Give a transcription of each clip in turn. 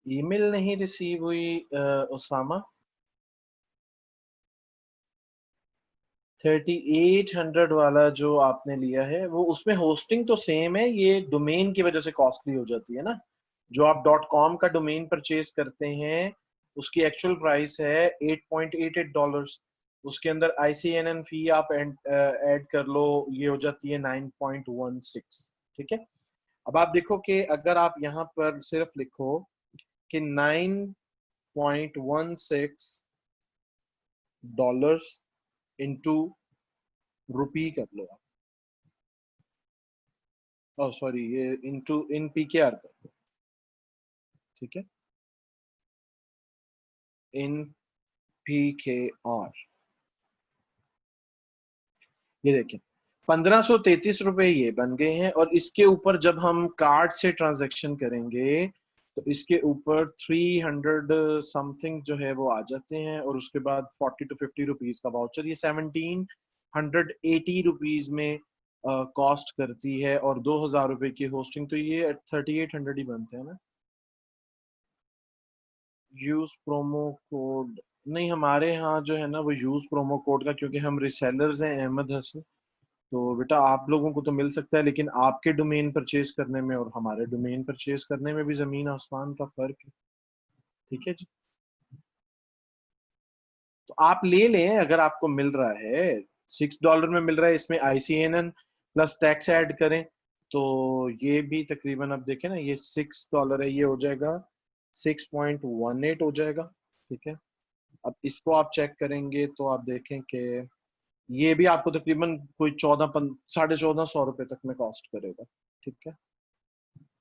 Email नहीं receive हुई उसामा। 3800 वाला जो आपने लिया है वो, उसमें होस्टिंग तो सेम है, ये डोमेन की वजह से कॉस्टली हो जाती है ना। जो आप .com का डोमेन परचेज करते हैं उसकी एक्चुअल प्राइस है $8.88। उसके अंदर ICNN फी आप ऐड कर लो, ये हो जाती है 9.16। ठीक है। अब आप देखो कि अगर आप यहाँ पर सिर्फ लिखो कि $9.16 इंटू रुपी कर लो आप, ओ सॉरी, ये इंटू इन PKR कर लो। ठीक है, इन PKR, ये देखें 1533 रुपए ये बन गए हैं। और इसके ऊपर जब हम कार्ड से ट्रांजैक्शन करेंगे तो इसके ऊपर 300 समथिंग जो है वो आ जाते हैं, और उसके बाद 40 to 50 रुपीज का वाउचर, ये 1780 रुपीज में कॉस्ट करती है, और 2000 रुपए की होस्टिंग, तो ये 3800 ही बनते हैं ना। यूज प्रोमो कोड नहीं, हमारे यहाँ जो है ना वो यूज प्रोमो कोड का, क्योंकि हम रिसेलर्स हैं अहमद हसन, तो बेटा आप लोगों को तो मिल सकता है, लेकिन आपके डोमेन परचेज करने में और हमारे डोमेन परचेज करने में भी जमीन आसमान का फर्क है। ठीक है जी। तो आप ले लें अगर आपको मिल रहा है, $6 में मिल रहा है, इसमें ICNN प्लस टैक्स ऐड करें तो ये भी तकरीबन, अब देखें ना, ये $6 है, ये हो जाएगा 6.18 हो जाएगा। ठीक है। अब इसको आप चेक करेंगे तो आप देखें कि ये भी आपको तकरीबन कोई 1400 - 1450 रुपए तक में कॉस्ट करेगा। ठीक है,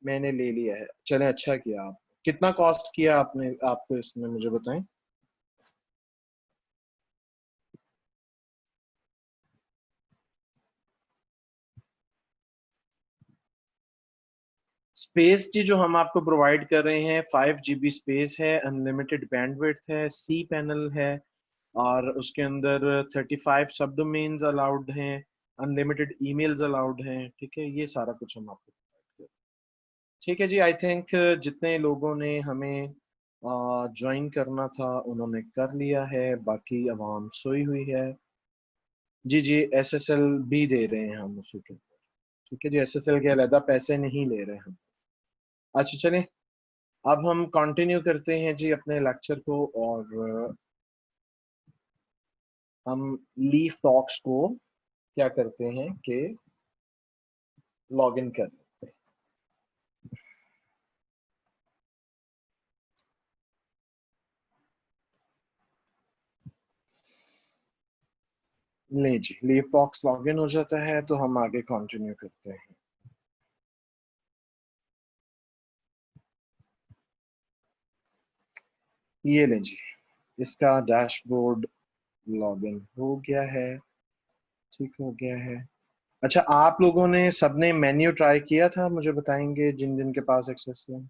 मैंने ले लिया है, चलें, अच्छा किया आप। कितना कॉस्ट किया आपने, आपको इसमें मुझे बताएं। स्पेस जी जो हम आपको प्रोवाइड कर रहे हैं, 5 GB स्पेस है, अनलिमिटेड बैंडविड्थ है, C पैनल है, और उसके अंदर 35 सब डोमेन्स अलाउड हैं, अनलिमिटेड ईमेल्स अलाउड हैं। ठीक है, ये सारा कुछ हम आपको provide कर रहे हैं। ठीक है जी, आई थिंक जितने लोगों ने हमें ज्वाइन करना था उन्होंने कर लिया है, बाकी आवाम सोई हुई है। जी जी, SSL भी दे रहे हैं हम उसी के। ठीक है जी, SSL के अलहदा पैसे नहीं ले रहे हम। अच्छा चलें, अब हम कंटिन्यू करते हैं जी अपने लेक्चर को, और हम लीफ टॉक्स को क्या करते हैं कि लॉग इन कर लेते हैं। ले जी, लीफ टॉक्स लॉग इन हो जाता है तो हम आगे कंटिन्यू करते हैं। ये लें जी, इसका डैशबोर्ड लॉग इन हो गया है। ठीक हो गया है। अच्छा, आप लोगों ने सबने मेन्यू ट्राई किया था, मुझे बताएंगे जिन जिन के पास एक्सेस है।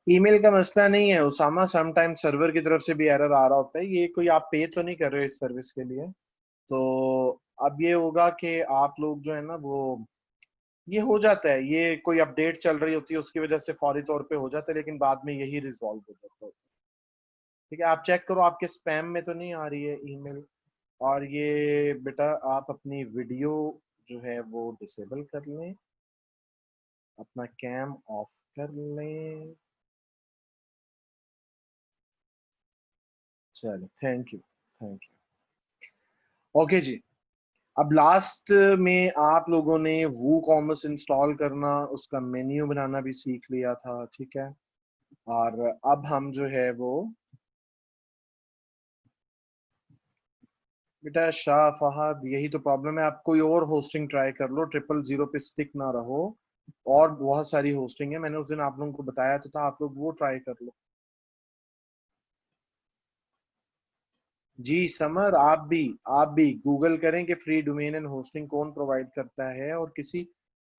ईमेल का मसला नहीं है उसामा, समटाइम सर्वर की तरफ से भी एरर आ रहा होता है, ये कोई आप पे तो नहीं कर रहे हो इस सर्विस के लिए। तो अब ये होगा कि आप लोग जो है ना वो, ये हो जाता है, ये कोई अपडेट चल रही होती है उसकी वजह से फौरी तौर पे हो जाता है, लेकिन बाद में यही रिजॉल्व हो जाता है। ठीक है, आप चेक करो आपके स्पैम में तो नहीं आ रही है ईमेल। और ये बेटा आप अपनी वीडियो जो है वो डिसेबल कर लें, अपना कैम ऑफ कर लें। चलो, thank you, thank you. Okay जी, अब लास्ट में आप लोगों ने वो कॉमर्स इंस्टॉल करना, उसका मेन्यू बनाना भी सीख लिया था। ठीक है, और अब हम जो है वो, बेटा शाह फहद, यही तो प्रॉब्लम है, आप कोई और होस्टिंग ट्राई कर लो, 000 पे स्टिक ना रहो। और बहुत सारी होस्टिंग है, मैंने उस दिन आप लोगों को बताया तो था, आप लोग वो ट्राई कर लो। जी समर, आप भी गूगल करें कि फ्री डोमेन एंड होस्टिंग कौन प्रोवाइड करता है, और किसी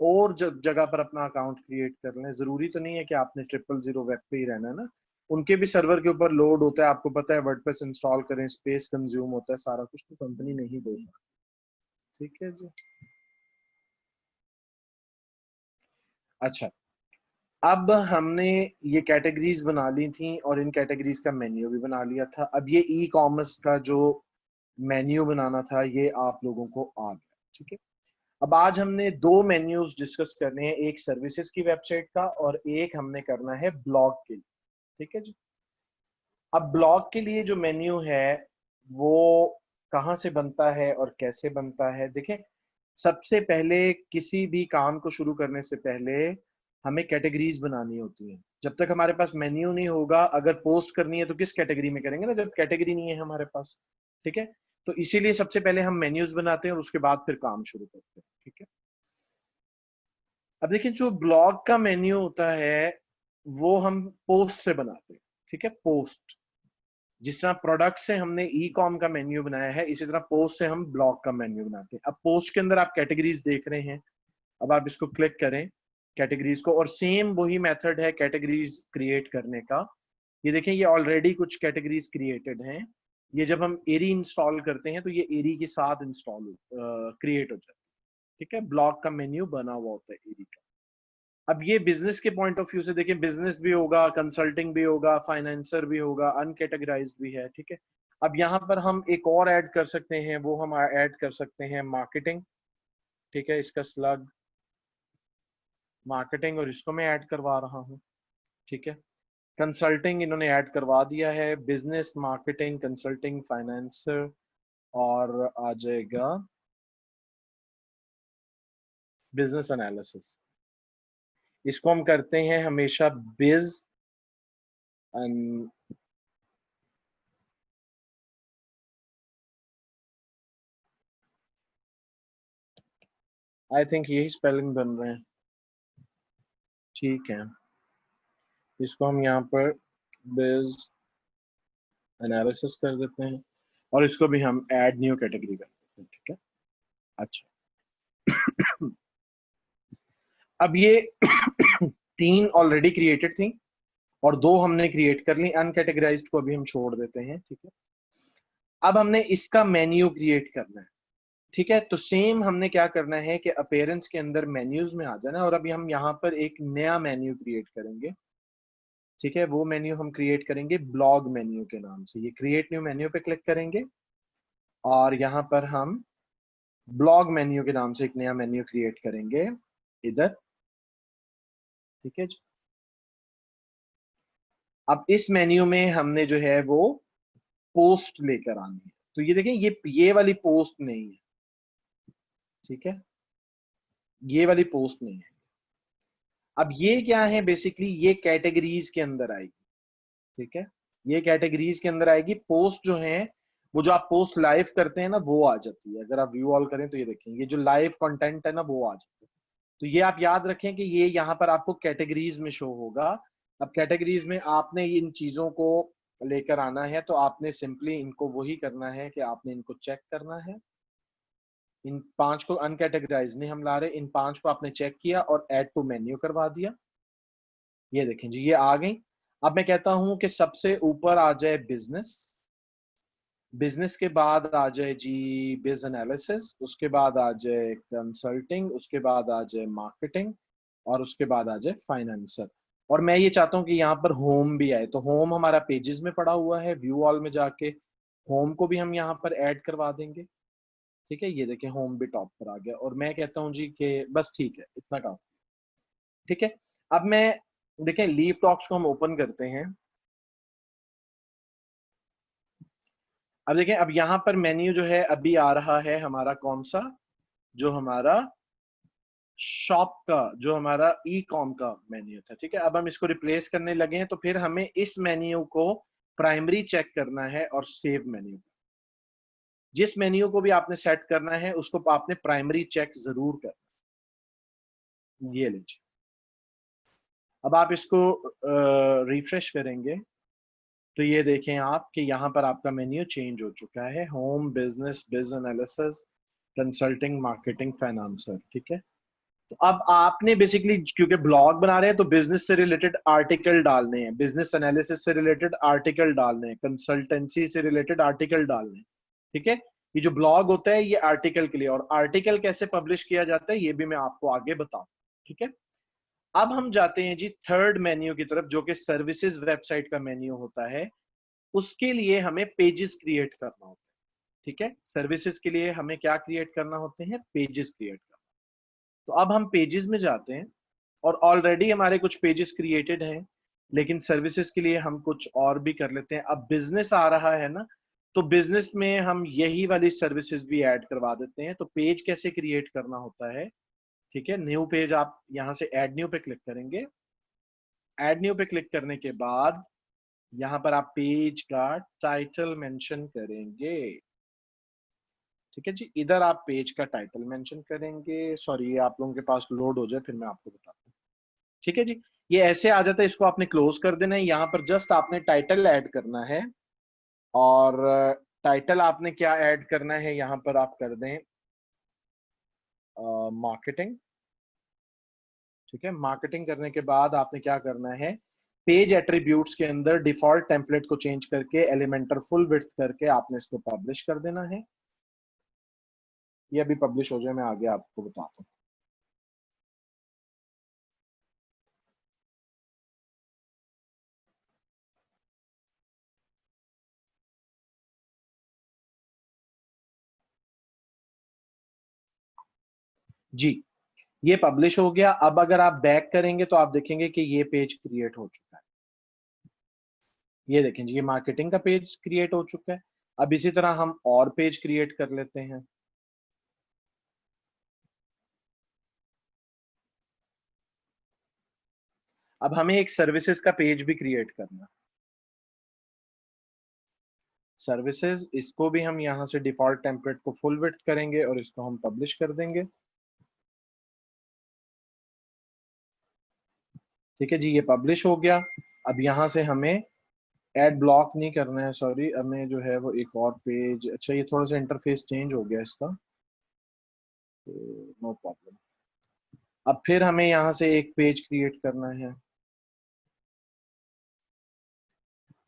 और जगह पर अपना अकाउंट क्रिएट कर लें। जरूरी तो नहीं है कि आपने 000 वेब पे ही रहना है ना, उनके भी सर्वर के ऊपर लोड होता है, आपको पता है, वर्डप्रेस इंस्टॉल करें, स्पेस कंज्यूम होता है, सारा कुछ तो कंपनी नहीं देगी। ठीक है जी। अच्छा, अब हमने ये कैटेगरीज बना ली थी और इन कैटेगरीज का मेन्यू भी बना लिया था। अब ये ई कॉमर्स का जो मेन्यू बनाना था ये आप लोगों को आ गया, ठीक है। अब आज हमने दो मेन्यूज डिस्कस करने हैं, एक सर्विसेज की वेबसाइट का और एक हमने करना है ब्लॉग के लिए, ठीक है जी। अब ब्लॉग के लिए जो मेन्यू है वो कहाँ से बनता है और कैसे बनता है, देखें। सबसे पहले किसी भी काम को शुरू करने से पहले हमें कैटेगरीज बनानी होती है। जब तक हमारे पास मेन्यू नहीं होगा, अगर पोस्ट करनी है तो किस कैटेगरी में करेंगे ना, जब कैटेगरी नहीं है हमारे पास, ठीक है। तो इसीलिए सबसे पहले हम मेन्यूज बनाते हैं और उसके बाद फिर काम शुरू करते हैं, ठीक है। अब देखिए, जो ब्लॉग का मेन्यू होता है वो हम पोस्ट से बनाते हैं, ठीक है। पोस्ट, जिस तरह प्रोडक्ट से हमने ई कॉम का मेन्यू बनाया है, इसी तरह पोस्ट से हम ब्लॉग का मेन्यू बनाते हैं। अब पोस्ट के अंदर आप कैटेगरीज देख रहे हैं, अब आप इसको क्लिक करें कैटेगरीज को, और सेम वही मेथड है कैटेगरीज क्रिएट करने का। ये देखें, ये ऑलरेडी कुछ कैटेगरीज क्रिएटेड हैं। ये जब हम एरी इंस्टॉल करते हैं तो ये एरी के साथ इंस्टॉल क्रिएट हो जाता है, ठीक है। ब्लॉग का मेन्यू बना हुआ होता है एरी का। अब ये बिजनेस के पॉइंट ऑफ व्यू से देखें, बिजनेस भी होगा, कंसल्टिंग भी होगा, फाइनेंसर भी होगा, अनकैटेगराइज्ड भी है, ठीक है। अब यहाँ पर हम एक और ऐड कर सकते हैं, वो हम ऐड कर सकते हैं मार्केटिंग, ठीक है। इसका स्लग मार्केटिंग, और इसको मैं ऐड करवा रहा हूँ, ठीक है। कंसल्टिंग इन्होंने ऐड करवा दिया है, बिजनेस, मार्केटिंग, कंसल्टिंग, फाइनेंसर, और आ जाएगा बिजनेस एनालिसिस। इसको हम करते हैं हमेशा बिज आई थिंक यही स्पेलिंग बन रहे हैं, ठीक है। इसको हम यहाँ पर बिज एनालिसिस कर देते हैं और इसको भी हम ऐड न्यू कैटेगरी कर देते हैं, ठीक है। अच्छा, अब ये तीन ऑलरेडी क्रिएटेड थी और दो हमने क्रिएट कर ली, अनकैटेगराइज्ड को अभी हम छोड़ देते हैं, ठीक है। अब हमने इसका मेन्यू क्रिएट करना है, ठीक है। तो सेम हमने क्या करना है कि अपीयरेंस के अंदर मेन्यूज में आ जाना है और अभी हम यहाँ पर एक नया मेन्यू क्रिएट करेंगे, ठीक है। वो मेन्यू हम क्रिएट करेंगे ब्लॉग मेन्यू के नाम से। ये क्रिएट न्यू मेन्यू पे क्लिक करेंगे और यहाँ पर हम ब्लॉग मेन्यू के नाम से एक नया मेन्यू क्रिएट करेंगे इधर, ठीक है जी। अब इस मेन्यू में हमने जो है वो पोस्ट लेकर आनी है। तो ये देखें, ये वाली पोस्ट नहीं है, ठीक है। ये वाली पोस्ट नहीं है। अब ये क्या है, बेसिकली ये कैटेगरीज के अंदर आएगी, ठीक है। ये कैटेगरीज के अंदर आएगी। पोस्ट जो है वो जो आप पोस्ट लाइव करते हैं ना वो आ जाती है। अगर आप व्यू ऑल करें तो ये देखें, ये जो लाइव कंटेंट है ना वो आ जाता है। तो ये आप याद रखें कि ये यहाँ पर आपको कैटेगरीज में शो होगा। अब कैटेगरीज में आपने इन चीजों को लेकर आना है, तो आपने सिंपली इनको वही करना है कि आपने इनको चेक करना है। इन पांच को अनकैटेगराइज नहीं हम ला रहे, इन पांच को आपने चेक किया और ऐड टू मेन्यू करवा दिया। ये देखें जी, ये आ गई। अब मैं कहता हूं कि सबसे ऊपर आ जाए बिजनेस, बिजनेस के बाद आ जाए जी बिज एनालिसिस, उसके बाद आ जाए कंसल्टिंग, उसके बाद आ जाए मार्केटिंग, और उसके बाद आ जाए फाइनेंसर। और मैं ये चाहता हूं कि यहाँ पर होम भी आए। तो होम हमारा पेजेस में पड़ा हुआ है, व्यू ऑल में जाके होम को भी हम यहाँ पर ऐड करवा देंगे, ठीक है। ये देखें, होम भी टॉप पर आ गया। और मैं कहता हूँ जी कि बस ठीक है, इतना काम, ठीक है। अब मैं देखें, लीव टॉक्स को हम ओपन करते हैं। अब देखें, अब यहाँ पर मेन्यू जो है अभी आ रहा है हमारा कौन सा, जो हमारा शॉप का, जो हमारा ई कॉम का मेन्यू था, ठीक है। अब हम इसको रिप्लेस करने लगे हैं, तो फिर हमें इस मेन्यू को प्राइमरी चेक करना है और सेव मेन्यू। जिस मेन्यू को भी आपने सेट करना है उसको आपने प्राइमरी चेक जरूर करना। ये लीजिए, अब आप इसको रिफ्रेश करेंगे तो ये देखें आप कि यहाँ पर आपका मेन्यू चेंज हो चुका है। होम, बिजनेस, बिज एनालिसिस, कंसल्टिंग, मार्केटिंग, फाइनेंसर, ठीक है। तो अब आपने बेसिकली, क्योंकि ब्लॉग बना रहे हैं तो बिजनेस से रिलेटेड आर्टिकल डालने हैं, बिजनेस एनालिसिस से रिलेटेड आर्टिकल डालने हैं, कंसल्टेंसी से रिलेटेड आर्टिकल डालने हैं, ठीक है। ये जो ब्लॉग होता है ये आर्टिकल के लिए, और आर्टिकल कैसे पब्लिश किया जाता है ये भी मैं आपको आगे बताऊं, ठीक है। अब हम जाते हैं जी थर्ड मेन्यू की तरफ, जो कि सर्विसेज वेबसाइट का मेन्यू होता है। उसके लिए हमें पेजेस क्रिएट करना होता है। ठीक है, सर्विसेज के लिए हमें क्या क्रिएट करना होते हैं? पेजेस क्रिएट करना। तो अब हम पेजेस में जाते हैं और ऑलरेडी हमारे कुछ पेजेस क्रिएटेड हैं, लेकिन सर्विसेज के लिए हम कुछ और भी कर लेते हैं। अब बिजनेस आ रहा है ना, तो बिजनेस में हम यही वाली सर्विसेज भी ऐड करवा देते हैं। तो पेज कैसे क्रिएट करना होता है? ठीक है, न्यू पेज, आप यहां से ऐड न्यू पे क्लिक करेंगे। ऐड न्यू पे क्लिक करने के बाद यहाँ पर आप पेज का टाइटल मेंशन करेंगे। ठीक है जी, इधर आप पेज का टाइटल मेंशन करेंगे। सॉरी, ये आप लोगों के पास लोड हो जाए फिर मैं आपको बताता हूँ। ठीक है जी, ये ऐसे आ जाता है, इसको आपने क्लोज कर देना है। यहाँ पर जस्ट आपने टाइटल ऐड करना है। और टाइटल आपने क्या ऐड करना है, यहाँ पर आप कर दें मार्केटिंग। ठीक है, मार्केटिंग करने के बाद आपने क्या करना है, पेज एट्रीब्यूट्स के अंदर डिफॉल्ट टेम्पलेट को चेंज करके एलिमेंटर फुल विड्थ करके आपने इसको पब्लिश कर देना है। ये अभी पब्लिश हो जाए, मैं आगे आपको बताता हूँ। जी, ये पब्लिश हो गया। अब अगर आप बैक करेंगे तो आप देखेंगे कि ये पेज क्रिएट हो चुका है। ये देखें जी, ये मार्केटिंग का पेज क्रिएट हो चुका है। अब इसी तरह हम और पेज क्रिएट कर लेते हैं। अब हमें एक सर्विसेज का पेज भी क्रिएट करना है। सर्विसेज, इसको भी हम यहाँ से डिफॉल्ट टेम्पलेट को फुल विड्थ करेंगे और इसको हम पब्लिश कर देंगे। ठीक है जी, ये पब्लिश हो गया। अब यहाँ से हमें एड ब्लॉक नहीं करना है, सॉरी, हमें जो है वो एक और पेज, अच्छा ये थोड़ा सा इंटरफेस चेंज हो गया इसका, तो नो प्रॉब्लम। अब फिर हमें यहाँ से एक पेज क्रिएट करना है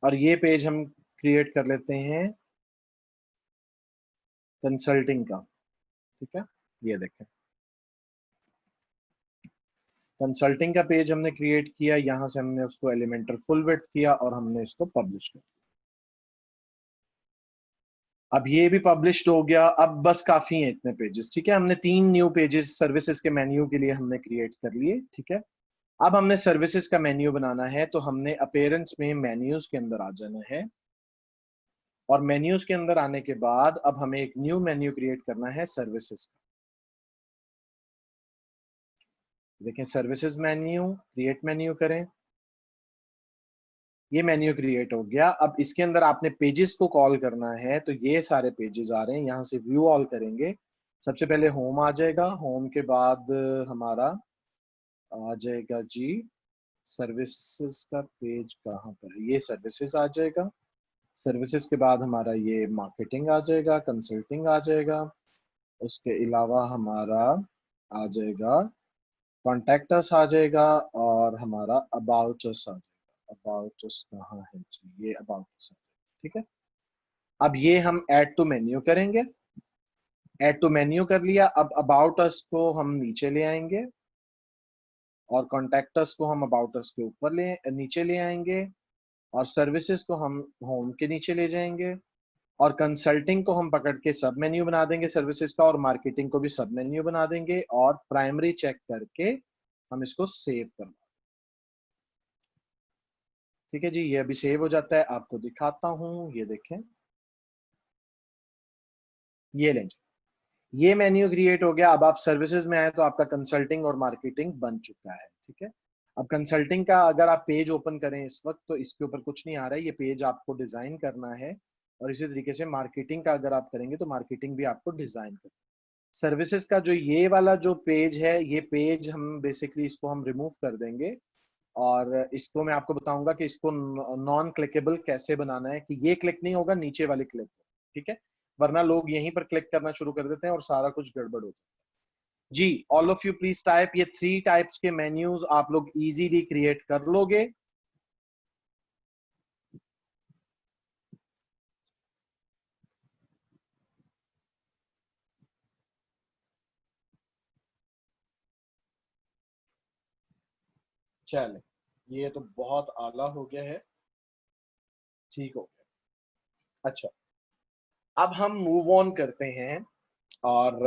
और ये पेज हम क्रिएट कर लेते हैं कंसल्टिंग का। ठीक है, ये देखें, कंसल्टिंग का पेज हमने क्रिएट किया। यहाँ से हमने उसको एलिमेंटर फुल विड्थ किया और हमने इसको पब्लिश कर दिया। अब ये भी पब्लिश्ड हो गया। अब बस काफी है इतने पेजेस। ठीक है, हमने 3 न्यू पेजेस सर्विसेज के मेन्यू के लिए हमने क्रिएट कर लिए। ठीक है, अब हमने सर्विसेज का मेन्यू बनाना है, तो हमने अपीयरेंस में मेन्यूज के अंदर आ जाना है। और मेन्यूज के अंदर आने के बाद अब हमें एक न्यू मेन्यू क्रिएट करना है सर्विसेज का। देखें, सर्विसेज मेन्यू, क्रिएट मेन्यू करें। ये मेन्यू क्रिएट हो गया। अब इसके अंदर आपने पेजेस को कॉल करना है, तो ये सारे पेजेस आ रहे हैं। यहाँ से व्यू ऑल करेंगे, सबसे पहले होम आ जाएगा। होम के बाद हमारा आ जाएगा जी सर्विसेज का पेज। कहाँ पर है? ये सर्विसेज आ जाएगा। सर्विसेज के बाद हमारा ये मार्केटिंग आ जाएगा, कंसल्टिंग आ जाएगा। उसके अलावा हमारा आ जाएगा कॉन्टैक्ट अस आ जाएगा और हमारा अबाउट अस आ जाएगा। अबाउट अस कहाँ है जी? ये अबाउट अस। ठीक है, अब ये हम ऐड टू मेन्यू करेंगे। ऐड टू मेन्यू कर लिया। अब अबाउट अस को हम नीचे ले आएंगे और कॉन्टैक्ट अस को हम अबाउट अस के ऊपर नीचे ले आएंगे और सर्विसेज को हम होम के नीचे ले जाएंगे और कंसल्टिंग को हम पकड़ के सब मेन्यू बना देंगे सर्विसेज का, और मार्केटिंग को भी सब मेन्यू बना देंगे और प्राइमरी चेक करके हम इसको सेव कर। ठीक है जी, ये अभी सेव हो जाता है, आपको दिखाता हूँ। ये देखें, ये लें, ये मेन्यू क्रिएट हो गया। अब आप सर्विसेज में आए तो आपका कंसल्टिंग और मार्केटिंग बन चुका है। ठीक है, अब कंसल्टिंग का अगर आप पेज ओपन करें इस वक्त तो इसके ऊपर कुछ नहीं आ रहा है। ये पेज आपको डिजाइन करना है और इसी तरीके से मार्केटिंग का अगर आप करेंगे तो मार्केटिंग भी आपको डिजाइन करना है। सर्विसेज का जो ये वाला जो पेज है, ये पेज हम बेसिकली इसको हम रिमूव कर देंगे और इसको मैं आपको बताऊंगा कि इसको नॉन क्लिकेबल कैसे बनाना है, कि ये क्लिक नहीं होगा, नीचे वाले क्लिक। ठीक है, वरना लोग यहीं पर क्लिक करना शुरू कर देते हैं और सारा कुछ गड़बड़ होता है। जी, all of you please type, ये 3 टाइप्स के मेन्यूज आप लोग इजीली क्रिएट कर लोगे। चले, ये तो बहुत आला हो गया है, ठीक हो गया। अच्छा, अब हम मूव ऑन करते हैं और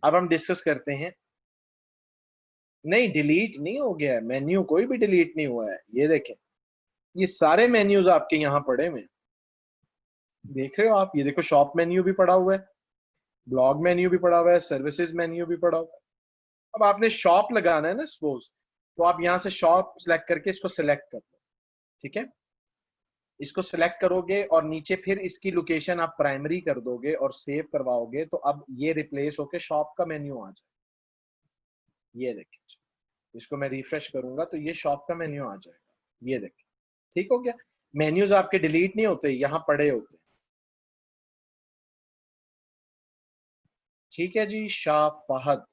अब हम डिस्कस करते हैं। नहीं, डिलीट नहीं हो गया है मेन्यू, कोई भी डिलीट नहीं हुआ है। ये देखें, ये सारे मेन्यूज आपके यहाँ पड़े हुए हैं, देख रहे हो आप? ये देखो, शॉप मेन्यू भी पड़ा हुआ है, ब्लॉग मेन्यू भी पड़ा हुआ है, सर्विसेज मेन्यू भी पड़ा हुआ है। अब आपने शॉप लगाना है ना सपोज, तो आप यहाँ से शॉप सेलेक्ट करके इसको सेलेक्ट कर लो, ठीक है? इसको सेलेक्ट करोगे और नीचे फिर इसकी लोकेशन आप प्राइमरी कर दोगे और सेव करवाओगे, तो अब ये रिप्लेस होके शॉप का मेन्यू आ जाए। ये देखिए, इसको मैं रिफ्रेश करूंगा तो ये शॉप का मेन्यू आ जाएगा। ये देखिए, ठीक हो गया। मेन्यूज आपके डिलीट नहीं होते, यहाँ पड़े होते। ठीक है जी, शाह फहद।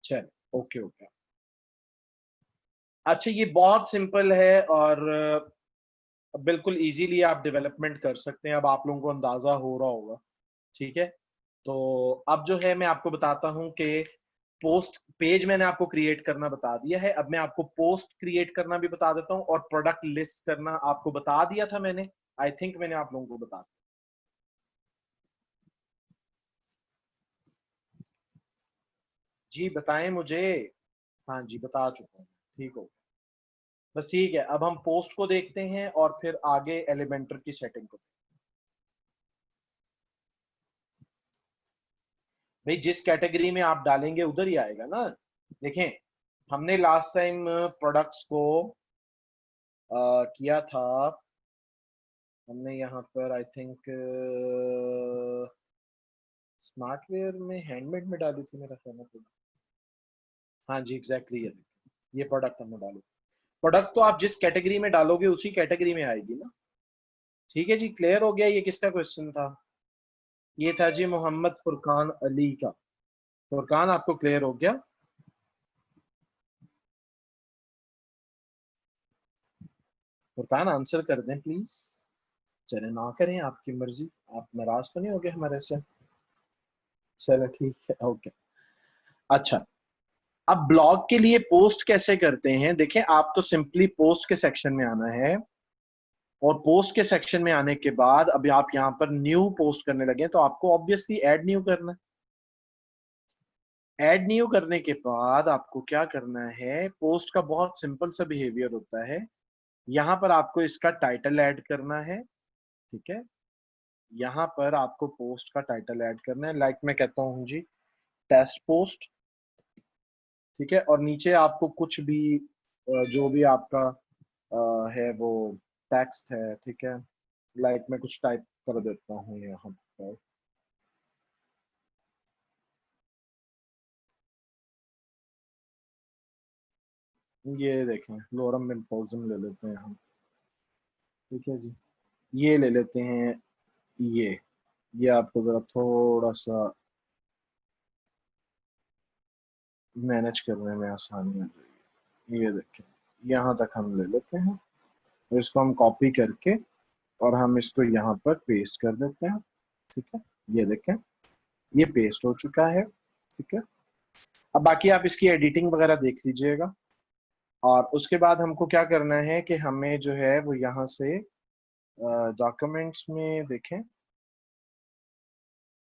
चल, ओके हो गया। अच्छा, ये बहुत सिंपल है और बिल्कुल इजीली आप डेवलपमेंट कर सकते हैं। अब आप लोगों को अंदाजा हो रहा होगा, ठीक है? तो अब जो है मैं आपको बताता हूं कि पोस्ट पेज मैंने आपको क्रिएट करना बता दिया है। अब मैं आपको पोस्ट क्रिएट करना भी बता देता हूं और प्रोडक्ट लिस्ट करना आपको बता दिया था मैंने। आई थिंक मैंने आप लोगों को बता दिया। जी बताएं मुझे। हाँ जी, बता चुका हूँ। ठीक हो, बस ठीक है। अब हम पोस्ट को देखते हैं और फिर आगे एलिमेंटर की सेटिंग को। भाई, जिस कैटेगरी में आप डालेंगे उधर ही आएगा ना। देखें, हमने लास्ट टाइम प्रोडक्ट्स को किया था। हमने यहाँ पर आई थिंक स्मार्टवेयर में हैंडमेड में डाली थी मेरा ख्याल है। हाँ जी, एग्जैक्टली, ये प्रोडक्ट हमने डाली। प्रोडक्ट तो आप जिस कैटेगरी में डालोगे उसी कैटेगरी में आएगी ना। ठीक है जी, क्लियर हो गया। ये किसका क्वेश्चन था? ये था जी मोहम्मद फुरकान अली का। फुरकान, आपको क्लियर हो गया? फुरकान, आंसर कर दें प्लीज। चले, ना करें, आपकी मर्जी। आप नाराज तो नहीं हो गए हमारे से? चलो ठीक है, ओके। अच्छा, अब ब्लॉग के लिए पोस्ट कैसे करते हैं? देखें, आपको सिंपली पोस्ट के सेक्शन में आना है और पोस्ट के सेक्शन में आने के बाद अभी आप यहाँ पर न्यू पोस्ट करने लगे तो आपको ऑब्वियसली ऐड न्यू करना है। ऐड न्यू करने के बाद आपको क्या करना है? पोस्ट का बहुत सिंपल सा बिहेवियर होता है। यहाँ पर आपको इसका टाइटल ऐड करना है, ठीक है? यहाँ पर आपको पोस्ट का टाइटल ऐड करना है, लाइक मैं कहता हूँ जी, टेस्ट पोस्ट, ठीक है? और नीचे आपको कुछ भी जो भी आपका है वो टेक्स्ट है, ठीक है? लाइक मैं कुछ टाइप कर देता हूँ यहाँ पर। ये देखें, लोरम इम्पोजिंग ले लेते हैं हम, ठीक है जी। ये ले लेते हैं। ये ये आपको जरा थोड़ा सा मैनेज करने में आसानी हो जाएगी। ये देखें, यहाँ तक हम ले लेते हैं और इसको हम कॉपी करके और हम इसको यहाँ पर पेस्ट कर देते हैं, ठीक है? ये देखें, ये पेस्ट हो चुका है, ठीक है? अब बाकी आप इसकी एडिटिंग वगैरह देख लीजिएगा। और उसके बाद हमको क्या करना है कि हमें जो है वो यहाँ से डॉक्यूमेंट्स में देखें,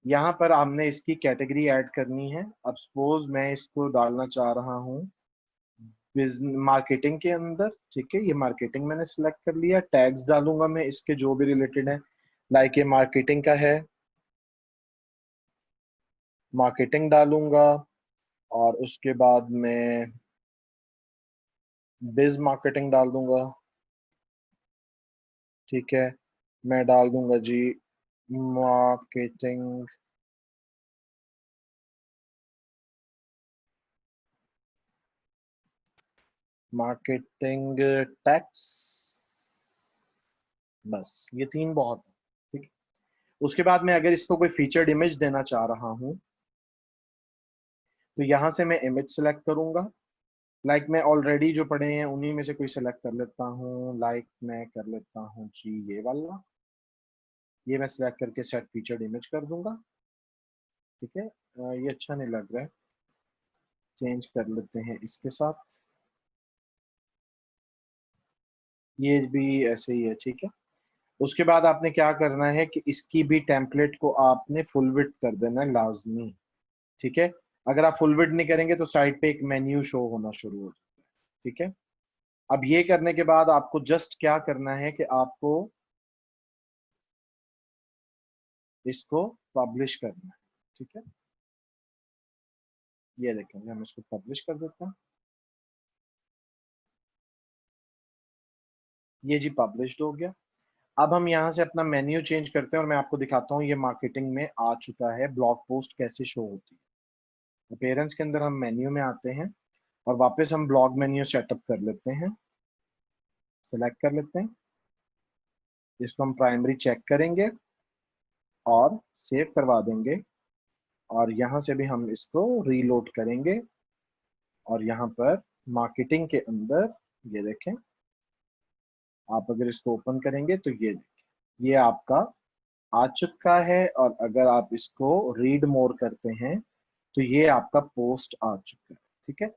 यहाँ पर हमने इसकी कैटेगरी ऐड करनी है। अब सपोज मैं इसको डालना चाह रहा हूँ बिजनेस मार्केटिंग के अंदर, ठीक है? ये मार्केटिंग मैंने सिलेक्ट कर लिया। टैग्स डालूंगा मैं इसके जो भी रिलेटेड है, लाइक ये मार्केटिंग का है, मार्केटिंग डालूंगा। और उसके बाद मैं बिज मार्केटिंग डाल दूंगा, ठीक है? मैं डाल दूंगा जी मार्केटिंग मार्केटिंग टैक्स। बस ये तीन बहुत है, ठीक है? उसके बाद मैं अगर इसको कोई फीचर्ड इमेज देना चाह रहा हूँ तो यहाँ से मैं इमेज सेलेक्ट करूंगा। लाइक मैं ऑलरेडी जो पड़े हैं उन्हीं में से कोई सेलेक्ट कर लेता हूँ। लाइक मैं कर लेता हूँ जी ये वाला। ये मैं सेलेक्ट करके सेट फीचर्ड इमेज कर दूंगा, ठीक है? ये अच्छा नहीं लग रहा है। चेंज कर लेते हैं इसके साथ, ये भी ऐसे ही है, ठीक है। उसके बाद आपने क्या करना है कि इसकी भी टेम्पलेट को आपने फुल विड्थ कर देना है लाजमी, ठीक है। अगर आप फुल विड्थ नहीं करेंगे तो साइड पे एक मेन्यू शो होना शुरू हो जाता है, ठीक है। अब ये करने के बाद आपको जस्ट क्या करना है कि आपको इसको पब्लिश करना है, ठीक है। ये देखेंगे, हम इसको पब्लिश कर देते हैं, ये जी पब्लिश्ड हो गया। अब हम यहाँ से अपना मेन्यू चेंज करते हैं और मैं आपको दिखाता हूँ ये मार्केटिंग में आ चुका है, ब्लॉग पोस्ट कैसे शो होती है। अपीयरेंस के अंदर हम मेन्यू में आते हैं और वापस हम ब्लॉग मेन्यू सेटअप कर लेते हैं, सेलेक्ट कर लेते हैं, इसको हम प्राइमरी चेक करेंगे और सेव करवा देंगे। और यहाँ से भी हम इसको रीलोड करेंगे और यहाँ पर मार्केटिंग के अंदर ये देखें, आप अगर इसको ओपन करेंगे तो ये देखें, ये आपका आ चुका है। और अगर आप इसको रीड मोर करते हैं तो ये आपका पोस्ट आ चुका है, ठीक है।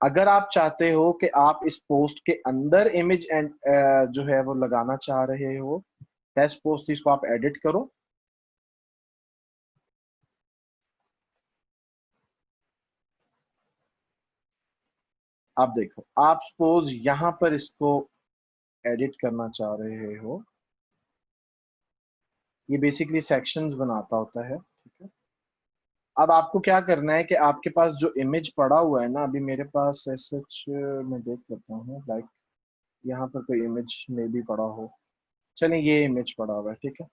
अगर आप चाहते हो कि आप इस पोस्ट के अंदर इमेज एंड जो है वो लगाना चाह रहे हो, टेस्ट पोस्ट, इसको आप एडिट करो। आप देखो, आप सपोज यहां पर इसको एडिट करना चाह रहे हो, ये बेसिकली सेक्शंस बनाता होता है, ठीक है। अब आपको क्या करना है कि आपके पास जो इमेज पड़ा हुआ है ना, अभी मेरे पास सच मैं देख लेता हूँ, लाइक यहाँ पर कोई इमेज में भी पड़ा हो, चलिए ये इमेज पड़ा हुआ है, ठीक है।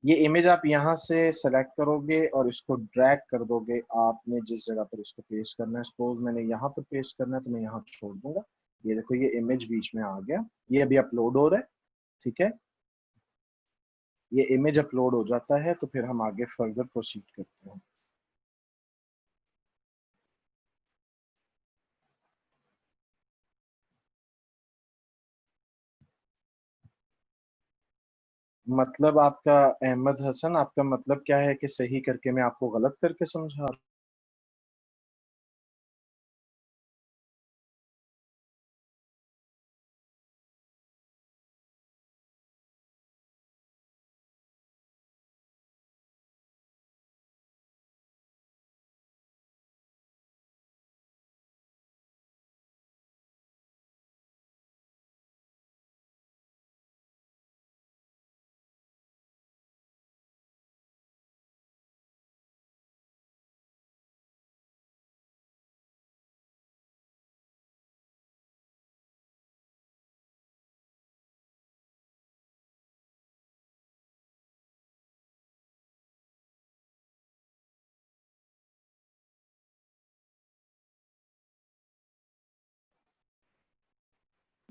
ये इमेज आप यहाँ से सेलेक्ट करोगे और इसको ड्रैग कर दोगे, आपने जिस जगह पर इसको पेस्ट करना है। सपोज मैंने यहाँ पर पेस्ट करना है तो मैं यहाँ छोड़ दूंगा। ये देखो, ये इमेज बीच में आ गया, ये अभी अपलोड हो रहा है, ठीक है। ये इमेज अपलोड हो जाता है तो फिर हम आगे फर्दर प्रोसीड करते हैं। मतलब आपका अहमद हसन, आपका मतलब क्या है कि सही करके मैं आपको गलत करके समझा रहा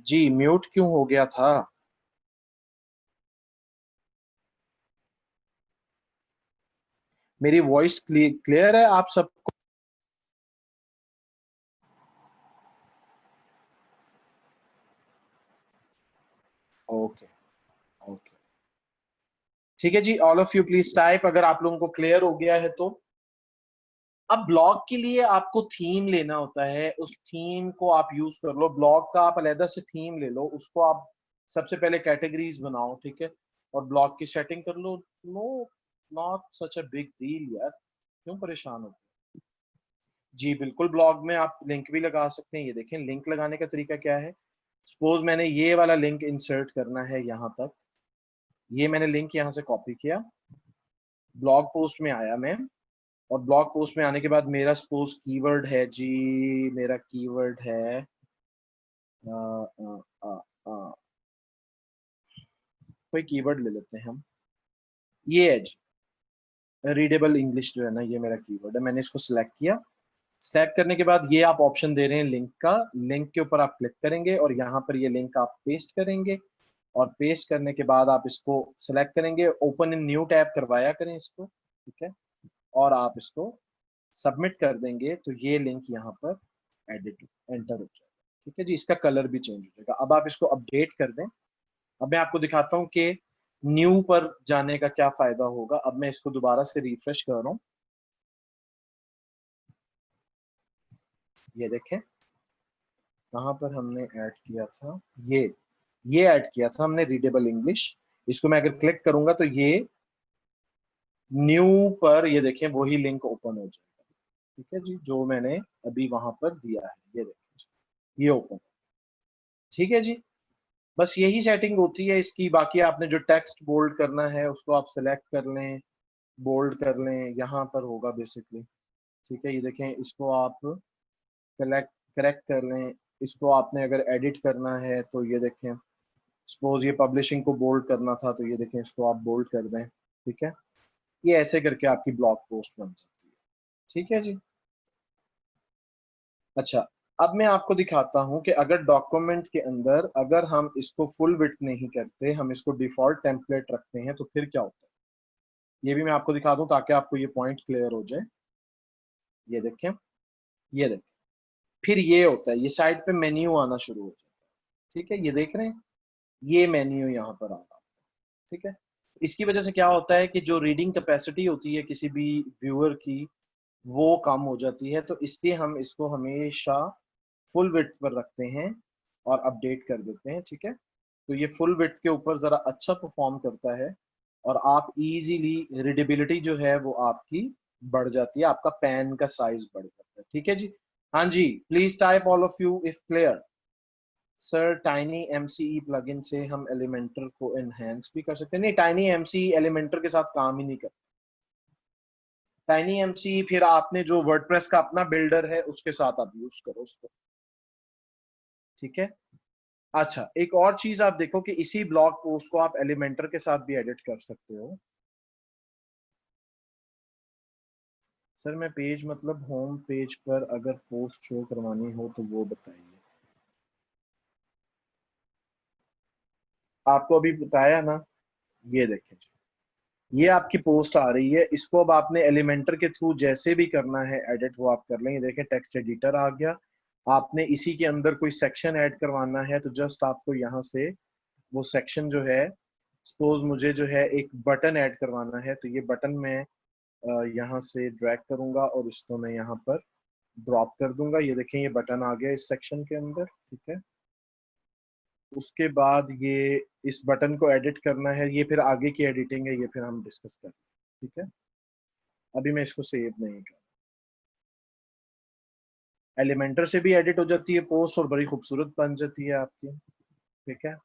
जी, म्यूट क्यों हो गया था? मेरी वॉइस क्लियर है आप सबको? ओके, ओके, ठीक है जी। All of you please type अगर आप लोगों को क्लियर हो गया है तो। अब ब्लॉग के लिए आपको थीम लेना होता है, उस थीम को आप यूज कर लो। ब्लॉग का आप अलग से थीम ले लो, उसको आप सबसे पहले कैटेगरीज बनाओ, ठीक है, और ब्लॉग की सेटिंग कर लो। No, not such a big deal यार, क्यों परेशान हो? जी बिल्कुल, ब्लॉग में आप लिंक भी लगा सकते हैं। ये देखें, लिंक लगाने का तरीका क्या है। सपोज मैंने ये वाला लिंक इंसर्ट करना है यहाँ तक, ये मैंने लिंक यहाँ से कॉपी किया, ब्लॉग पोस्ट में आया मैं, और ब्लॉग पोस्ट में आने के बाद मेरा सपोज कीवर्ड है जी, मेरा कीवर्ड है आ, आ, आ, आ, कोई कीवर्ड ले लेते हैं हम, ये है जी, रीडेबल इंग्लिश जो है ना, ये मेरा कीवर्ड है। मैंने इसको सिलेक्ट किया। सिलेक्ट करने के बाद ये आप ऑप्शन दे रहे हैं लिंक का, लिंक के ऊपर आप क्लिक करेंगे और यहाँ पर ये लिंक आप पेस्ट करेंगे। और पेस्ट करने के बाद आप इसको सिलेक्ट करेंगे, ओपन इन न्यू टैब करवाया करें इसको, ठीक है। और आप इसको सबमिट कर देंगे तो ये लिंक यहाँ पर एडिट एंटर हो जाएगा, ठीक है जी। इसका कलर भी चेंज हो जाएगा। अब आप इसको अपडेट कर दें। अब मैं आपको दिखाता हूँ कि न्यू पर जाने का क्या फायदा होगा। अब मैं इसको दोबारा से रिफ्रेश कर रहा हूँ। ये देखें कहाँ पर हमने ऐड किया था, ये ऐड किया था हमने रीडेबल इंग्लिश। इसको मैं अगर क्लिक करूंगा तो ये न्यू पर ये देखें वही लिंक ओपन हो जाएगा। ठीक है जी, जो मैंने अभी वहां पर दिया है ये देखें ये ओपन। ठीक है जी, बस यही सेटिंग होती है इसकी। बाकी आपने जो टेक्स्ट बोल्ड करना है उसको आप सेलेक्ट कर लें, बोल्ड कर लें, यहाँ पर होगा बेसिकली। ठीक है, ये देखें इसको आप कलेक्ट करेक्ट कर लें। इसको आपने अगर एडिट करना है तो ये देखें, सपोज ये पब्लिशिंग को बोल्ड करना था तो ये देखें इसको आप बोल्ड कर दें। ठीक है, ये ऐसे करके आपकी ब्लॉग पोस्ट बन सकती है। ठीक है जी। अच्छा, अब मैं आपको दिखाता हूं कि अगर डॉक्यूमेंट के अंदर अगर हम इसको फुल विड्थ नहीं करते, हम इसको डिफॉल्ट टेम्पलेट रखते हैं तो फिर क्या होता है, ये भी मैं आपको दिखा दूं ताकि आपको ये पॉइंट क्लियर हो जाए। ये देखें, ये देखें, फिर ये होता है, ये साइड पे मेन्यू आना शुरू हो जाता है। ठीक है, ये देख रहे हैं, ये मेन्यू यहाँ पर आ रहा है। ठीक है, इसकी वजह से क्या होता है कि जो रीडिंग कैपेसिटी होती है किसी भी व्यूअर की वो कम हो जाती है, तो इसलिए हम इसको हमेशा फुल विड्थ पर रखते हैं और अपडेट कर देते हैं। ठीक है, तो ये फुल विड्थ के ऊपर जरा अच्छा परफॉर्म करता है और आप इजीली रीडेबिलिटी जो है वो आपकी बढ़ जाती है, आपका पेन का साइज बढ़ जाता है। ठीक है जी। हाँ जी, please type all of you if clear. Sir tiny MCE plugin से हम एलिमेंटर को एनहेंस भी कर सकते हैं। नहीं, टाइनी एमसीई एलिमेंटर के साथ काम ही नहीं करता। टाइनी एमसीई फिर आपने जो वर्डप्रेस का अपना बिल्डर है उसके साथ आप यूज करो उसको। ठीक है, अच्छा एक और चीज आप देखो कि इसी ब्लॉग पोस्ट को आप एलिमेंटर के साथ भी एडिट कर सकते हो। सर मैं पेज मतलब होम पेज पर अगर पोस्ट शो करवानी हो तो वो बताइए। आपको अभी बताया ना, ये देखें, ये आपकी पोस्ट आ रही है, इसको अब आपने एलिमेंटर के थ्रू जैसे भी करना है एडिट वो आप कर लेंगे। देखें टेक्स्ट एडिटर आ गया। आपने इसी के अंदर कोई सेक्शन ऐड करवाना है तो जस्ट आपको यहाँ से वो सेक्शन जो है, सपोज मुझे जो है एक बटन ऐड करवाना है तो ये बटन मैं यहाँ से ड्रैग करूंगा और इसको मैं यहाँ पर ड्रॉप कर दूंगा। ये देखें ये बटन आ गया इस सेक्शन के अंदर। ठीक है, उसके बाद ये इस बटन को एडिट करना है, ये फिर आगे की एडिटिंग है, ये फिर हम डिस्कस करें। ठीक है, अभी मैं इसको सेव नहीं कर। एलिमेंटर से भी एडिट हो जाती है पोस्ट और बड़ी खूबसूरत बन जाती है आपकी। ठीक है,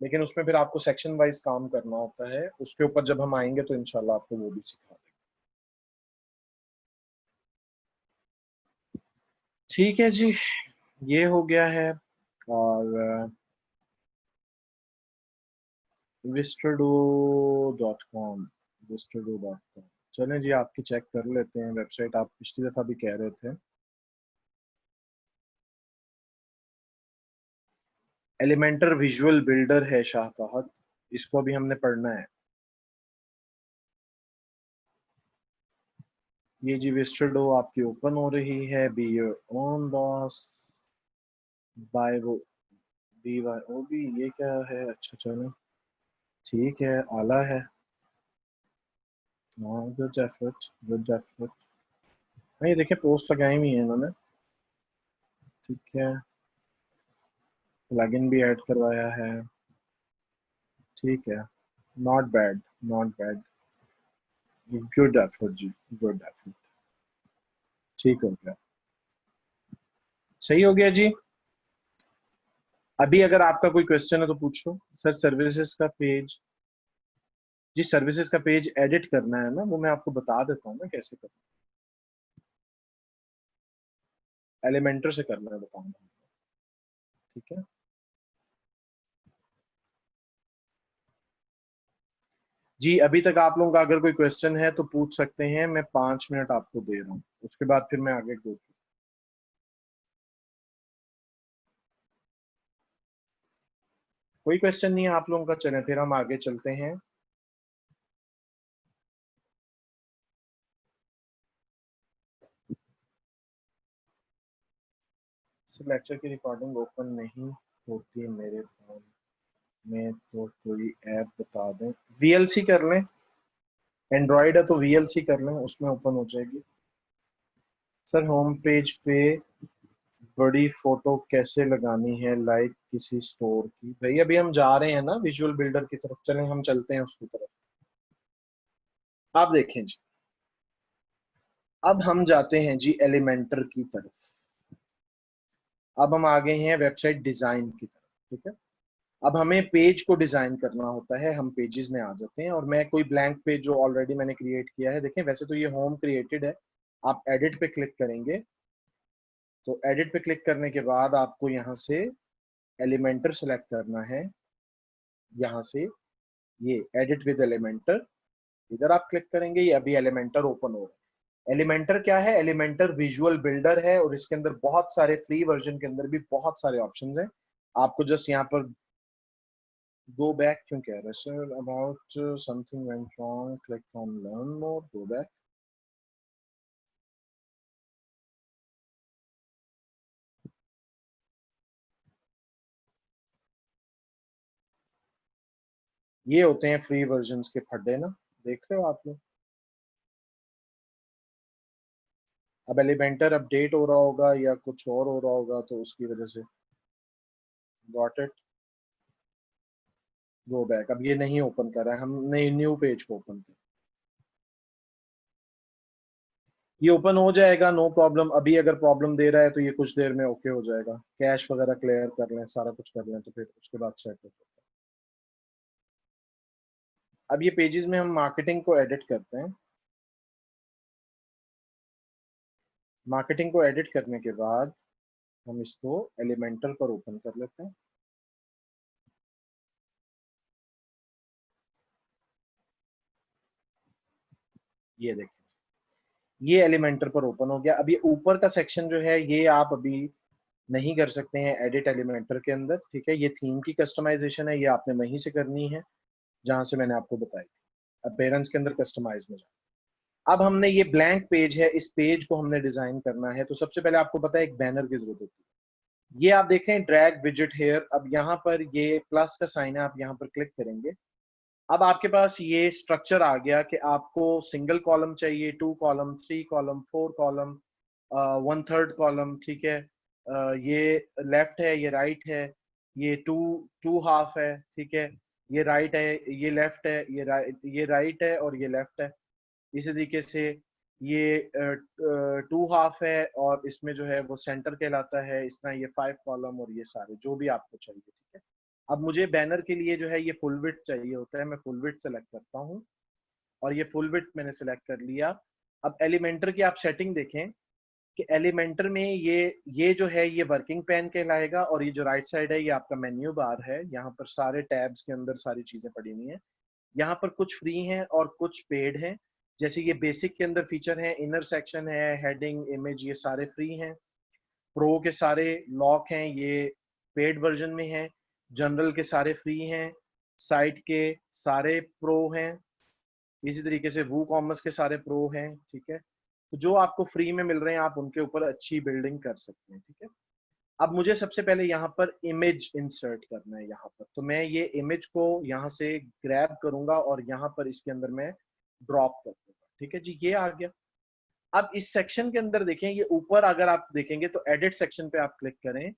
लेकिन उसमें फिर आपको सेक्शन वाइज काम करना होता है, उसके ऊपर जब हम आएंगे तो इंशाल्लाह आपको वो भी सिखा देंगे। ठीक है जी, ये हो गया है। और विस्टरडो.com, विस्टरडो.com, चलें जी आपकी चेक कर लेते हैं वेबसाइट, आप पिछली दफा भी कह रहे थे। एलिमेंटर विजुअल बिल्डर है शाह फहद, इसको भी हमने पढ़ना है। ये जी विस्टरडो आपकी ओपन हो रही है। Be your own boss by वो बी वाई ओ बी, ये क्या है? अच्छा चलो ठीक है, आला है। हाँ गुड एफर्ट, गुड एफर्ट। हाँ ये देखिए पोस्ट लगाई हुई है इन्होंने। ठीक है, प्लगइन भी ऐड करवाया है। ठीक है, not bad, not bad, good effort जी, गुड एफर्ट। ठीक हो गया, सही हो गया जी। अभी अगर आपका कोई क्वेश्चन है तो पूछो। सर सर्विसेज का पेज, जी सर्विसेज का पेज एडिट करना है ना, वो मैं आपको बता देता हूँ ना कैसे करना है। एलिमेंटर से करना है, बताऊंगा। ठीक है जी, अभी तक आप लोगों का अगर कोई क्वेश्चन है तो पूछ सकते हैं, मैं 5 मिनट आपको दे रहा हूँ, उसके बाद फिर मैं आगे गो। कोई क्वेश्चन नहीं है आप लोगों का, चलें फिर हम आगे चलते हैं। लेक्चर की रिकॉर्डिंग ओपन नहीं होती मेरे फोन में, तो कोई ऐप बता दें। वीएलसी कर लें, एंड्रॉइड है तो वीएलसी कर लें, उसमें ओपन हो जाएगी। सर होम पेज पे बड़ी फोटो कैसे लगानी है, लाइक किसी स्टोर की? भाई अभी हम जा रहे हैं ना विजुअल बिल्डर की तरफ, चलें हम चलते हैं उसकी तरफ। आप देखें जी, अब हम जाते हैं जी एलिमेंटर की तरफ। अब हम आ गए हैं वेबसाइट डिजाइन की तरफ, ठीक है। अब हमें पेज को डिजाइन करना होता है, हम पेजेस में आ जाते हैं और मैं कोई ब्लैंक पेज जो ऑलरेडी मैंने क्रिएट किया है, देखें वैसे तो ये होम क्रिएटेड है। आप एडिट पे क्लिक करेंगे, तो एडिट पे क्लिक करने के बाद आपको यहाँ से एलिमेंटर सेलेक्ट करना है। यहाँ से ये एडिट विद एलिमेंटर, इधर आप क्लिक करेंगे, ये अभी एलिमेंटर ओपन हो रहा है। एलिमेंटर क्या है? एलिमेंटर विजुअल बिल्डर है और इसके अंदर बहुत सारे फ्री वर्जन के अंदर भी बहुत सारे ऑप्शंस हैं। आपको जस्ट यहाँ पर गो बैक क्यों कह रहे हैं sir? About something went wrong, click on learn more, go back. ये होते हैं फ्री वर्जन्स के फड्डे ना, देख रहे हो आप लोग। अब एलिमेंटर अपडेट हो रहा होगा या कुछ और हो रहा होगा तो उसकी वजह से। Got it, go back. अब ये नहीं ओपन कर रहा है, हमने न्यू पेज को ओपन किया। ये ओपन हो जाएगा, नो प्रॉब्लम। अभी अगर प्रॉब्लम दे रहा है तो ये कुछ देर में ओके हो जाएगा। कैश वगैरह क्लियर कर लें, सारा कुछ कर लें तो फिर उसके बाद सेट हो जाएगा। अब ये पेजेस में हम मार्केटिंग को एडिट करते हैं। मार्केटिंग को एडिट करने के बाद हम इसको एलिमेंटर पर ओपन कर लेते हैं। ये देखिए, ये एलिमेंटर पर ओपन हो गया। अब ये ऊपर का सेक्शन जो है ये आप अभी नहीं कर सकते हैं एडिट एलिमेंटर के अंदर, ठीक है। ये थीम की कस्टमाइजेशन है, ये आपने वहीं से करनी है जहां से मैंने आपको बताई थी। अपीयरेंस के अंदर कस्टमाइज में जाए। अब हमने ये ब्लैंक पेज है, इस पेज को हमने डिजाइन करना है, तो सबसे पहले आपको पता है एक बैनर की जरूरत होती है। ये आप देखें ड्रैग विजिट हेयर, अब यहाँ पर ये प्लस का साइन है, आप यहाँ पर क्लिक करेंगे। अब आपके पास ये स्ट्रक्चर आ गया कि आपको सिंगल कॉलम चाहिए, 2 कॉलम, 3 कॉलम, 4 कॉलम, 1/3 कॉलम, ठीक है। ये लेफ्ट है, ये राइट है, ये टू टू हाफ है, ठीक है। ये राइट है, ये लेफ्ट है, ये राइट है और ये लेफ्ट है। इसी तरीके से ये 2 हाफ है और इसमें जो है वो सेंटर कहलाता है। इस तरह ये 5 कॉलम और ये सारे जो भी आपको चाहिए, ठीक है। अब मुझे बैनर के लिए जो है ये फुल विड्थ चाहिए होता है, मैं फुल विड्थ सेलेक्ट करता हूँ और ये फुल विड्थ मैंने सेलेक्ट कर लिया। अब एलिमेंटर की आप सेटिंग देखें कि एलिमेंटर में ये जो है ये वर्किंग पैन कहलाएगा और ये जो राइट साइड है ये आपका मेन्यू बार है। यहाँ पर सारे टैब्स के अंदर सारी चीजें पड़ी हुई हैं। यहाँ पर कुछ फ्री हैं और कुछ पेड हैं। जैसे ये बेसिक के अंदर फीचर है, इनर सेक्शन है, हेडिंग, इमेज, ये सारे फ्री हैं। प्रो के सारे लॉक हैं, ये पेड वर्जन में है। जनरल के सारे फ्री हैं, साइट के सारे प्रो हैं। इसी तरीके से वू कॉमर्स के सारे प्रो हैं, ठीक है। तो जो आपको फ्री में मिल रहे हैं आप उनके ऊपर अच्छी बिल्डिंग कर सकते हैं, ठीक है। अब मुझे सबसे पहले यहाँ पर इमेज इंसर्ट करना है। यहाँ पर तो मैं ये इमेज को यहाँ से ग्रैब करूंगा और यहाँ पर इसके अंदर मैं ड्रॉप कर दूंगा, ठीक है जी। ये आ गया। अब इस सेक्शन के अंदर देखें, ये ऊपर अगर आप देखेंगे तो एडिट सेक्शन पे आप क्लिक करें,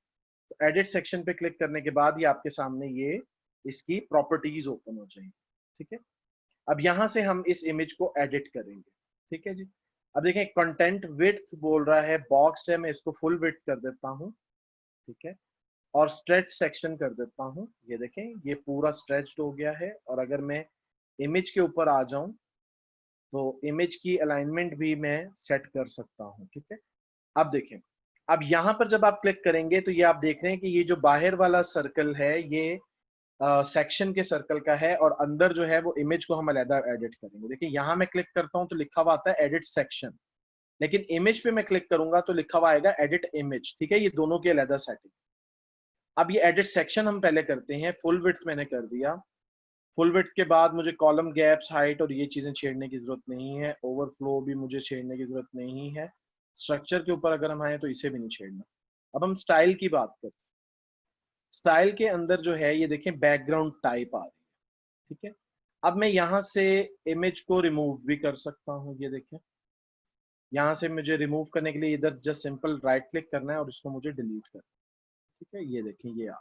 तो एडिट सेक्शन पे क्लिक करने के बाद ये आपके सामने ये इसकी प्रॉपर्टीज ओपन हो जाएंगी, ठीक है। अब यहां से हम इस इमेज को एडिट करेंगे, ठीक है जी। अब देखें कंटेंट विड्थ बोल रहा है, बॉक्स है, मैं इसको फुल विड्थ कर देता हूँ, ठीक है। और स्ट्रेच सेक्शन कर देता हूँ। ये देखें ये पूरा स्ट्रेच्ड हो गया है। और अगर मैं इमेज के ऊपर आ जाऊं तो इमेज की अलाइनमेंट भी मैं सेट कर सकता हूँ, ठीक है। अब देखें, अब यहाँ पर जब आप क्लिक करेंगे तो ये आप देख रहे हैं कि ये जो बाहर वाला सर्कल है ये सेक्शन के सर्कल का है और अंदर जो है वो इमेज को हम अलग एडिट करेंगे। देखिए यहाँ मैं क्लिक करता हूँ तो लिखा हुआ आता है एडिट सेक्शन, लेकिन इमेज पे मैं क्लिक करूंगा तो लिखा हुआ आएगा एडिट इमेज, ठीक है। ये दोनों की अलग सेटिंग। अब ये एडिट सेक्शन हम पहले करते हैं। फुल विड्थ मैंने कर दिया। फुल विड्थ के बाद मुझे कॉलम गैप्स, हाइट और ये चीजें छेड़ने की जरूरत नहीं है। ओवरफ्लो भी मुझे छेड़ने की जरूरत नहीं है। स्ट्रक्चर के ऊपर अगर हम आए तो इसे भी नहीं छेड़ना। अब हम स्टाइल की बात करते हैं। स्टाइल के अंदर जो है ये देखें बैकग्राउंड टाइप आ रही है, ठीक है। अब मैं यहाँ से इमेज को रिमूव भी कर सकता हूँ, ये देखें। यहाँ से मुझे रिमूव करने के लिए इधर जस्ट सिंपल राइट क्लिक करना है और इसको मुझे डिलीट करना है। ठीक है, ये देखें ये आ।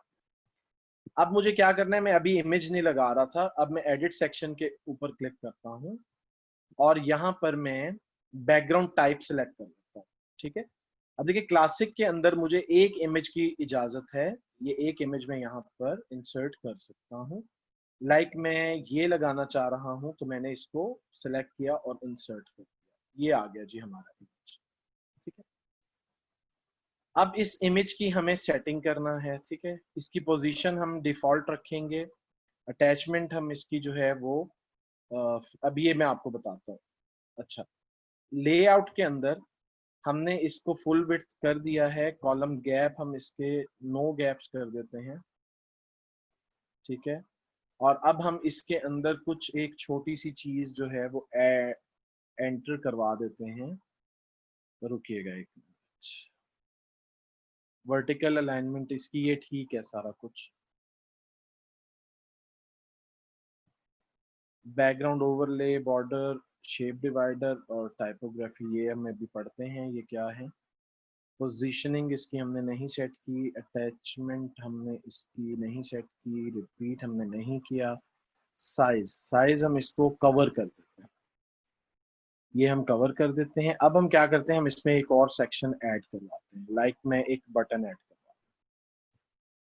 अब मुझे क्या करना है, मैं अभी इमेज नहीं लगा रहा था, अब मैं एडिट सेक्शन के ऊपर क्लिक करता हूँ और यहाँ पर मैं बैकग्राउंड टाइप सेलेक्ट कर लेता हूँ। ठीक है, अब देखिए क्लासिक के अंदर मुझे एक इमेज की इजाजत है, ये एक इमेज में यहाँ पर इंसर्ट कर सकता हूँ। लाइक मैं ये लगाना चाह रहा हूँ तो मैंने इसको सिलेक्ट किया और इंसर्ट कर दिया, ये आ गया जी हमारा इमेज। ठीक है, अब इस इमेज की हमें सेटिंग करना है। ठीक है, इसकी पोजीशन हम डिफॉल्ट रखेंगे, अटैचमेंट हम इसकी जो है वो अब ये मैं आपको बताता हूँ। अच्छा, लेआउट के अंदर हमने इसको फुल विड्थ कर दिया है, कॉलम गैप हम इसके नो गैप्स कर देते हैं। ठीक है, और अब हम इसके अंदर कुछ एक छोटी सी चीज जो है वो एंटर करवा देते हैं। रुकिएगा एक मिनट, वर्टिकल अलाइनमेंट इसकी ये ठीक है सारा कुछ। Background overlay, border, shape divider और टाइपोग्राफी ये हम अभी पढ़ते हैं ये क्या है। पोजीशनिंग इसकी हमने नहीं सेट की, अटैचमेंट हमने इसकी नहीं सेट की, रिपीट हमने नहीं किया। साइज, साइज हम इसको कवर कर देते हैं, ये हम कवर कर देते हैं। अब हम क्या करते हैं, हम इसमें एक और सेक्शन ऐड करवाते हैं, लाइक मैं एक बटन ऐड करवा।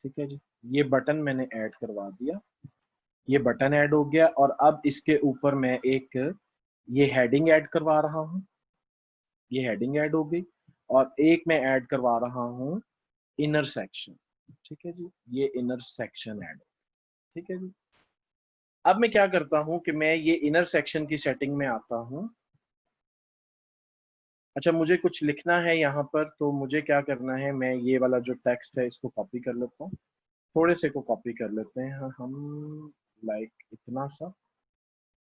ठीक है जी, ये बटन मैंने ऐड करवा दिया, ये बटन ऐड हो गया। और अब इसके ऊपर मैं एक ये हेडिंग ऐड करवा रहा हूँ, ये हेडिंग ऐड हो गई। और एक मैं ऐड करवा रहा हूँ इनर सेक्शन। ठीक है जी, ये इनर सेक्शन ऐड। ठीक है जी, अब मैं क्या करता हूँ कि मैं ये इनर सेक्शन की सेटिंग में आता हूँ। अच्छा, मुझे कुछ लिखना है यहाँ पर, तो मुझे क्या करना है, मैं ये वाला जो टेक्स्ट है इसको कॉपी कर लेता हूँ, थोड़े से को कॉपी कर लेते हैं हम, लाइक इतना सा।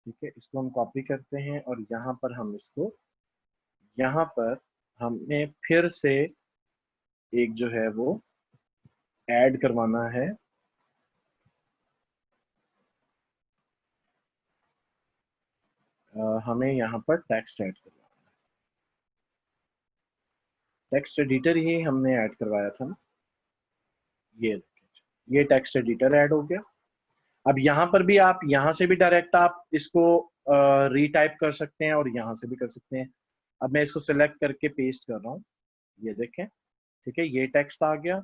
ठीक है, इसको हम कॉपी करते हैं और यहाँ पर हम इसको, यहाँ पर हमें फिर से एक जो है वो ऐड करवाना है। हमें यहाँ पर टेक्स्ट ऐड करवाना है, टेक्स्ट एडिटर ही हमने ऐड करवाया था ना, ये टेक्स्ट एडिटर ऐड हो गया। अब यहाँ पर भी आप यहाँ से भी डायरेक्ट आप इसको रीटाइप कर सकते हैं और यहाँ से भी कर सकते हैं। अब मैं इसको सिलेक्ट करके पेस्ट कर रहा हूँ, ये देखें। ठीक है, ये टेक्स्ट आ गया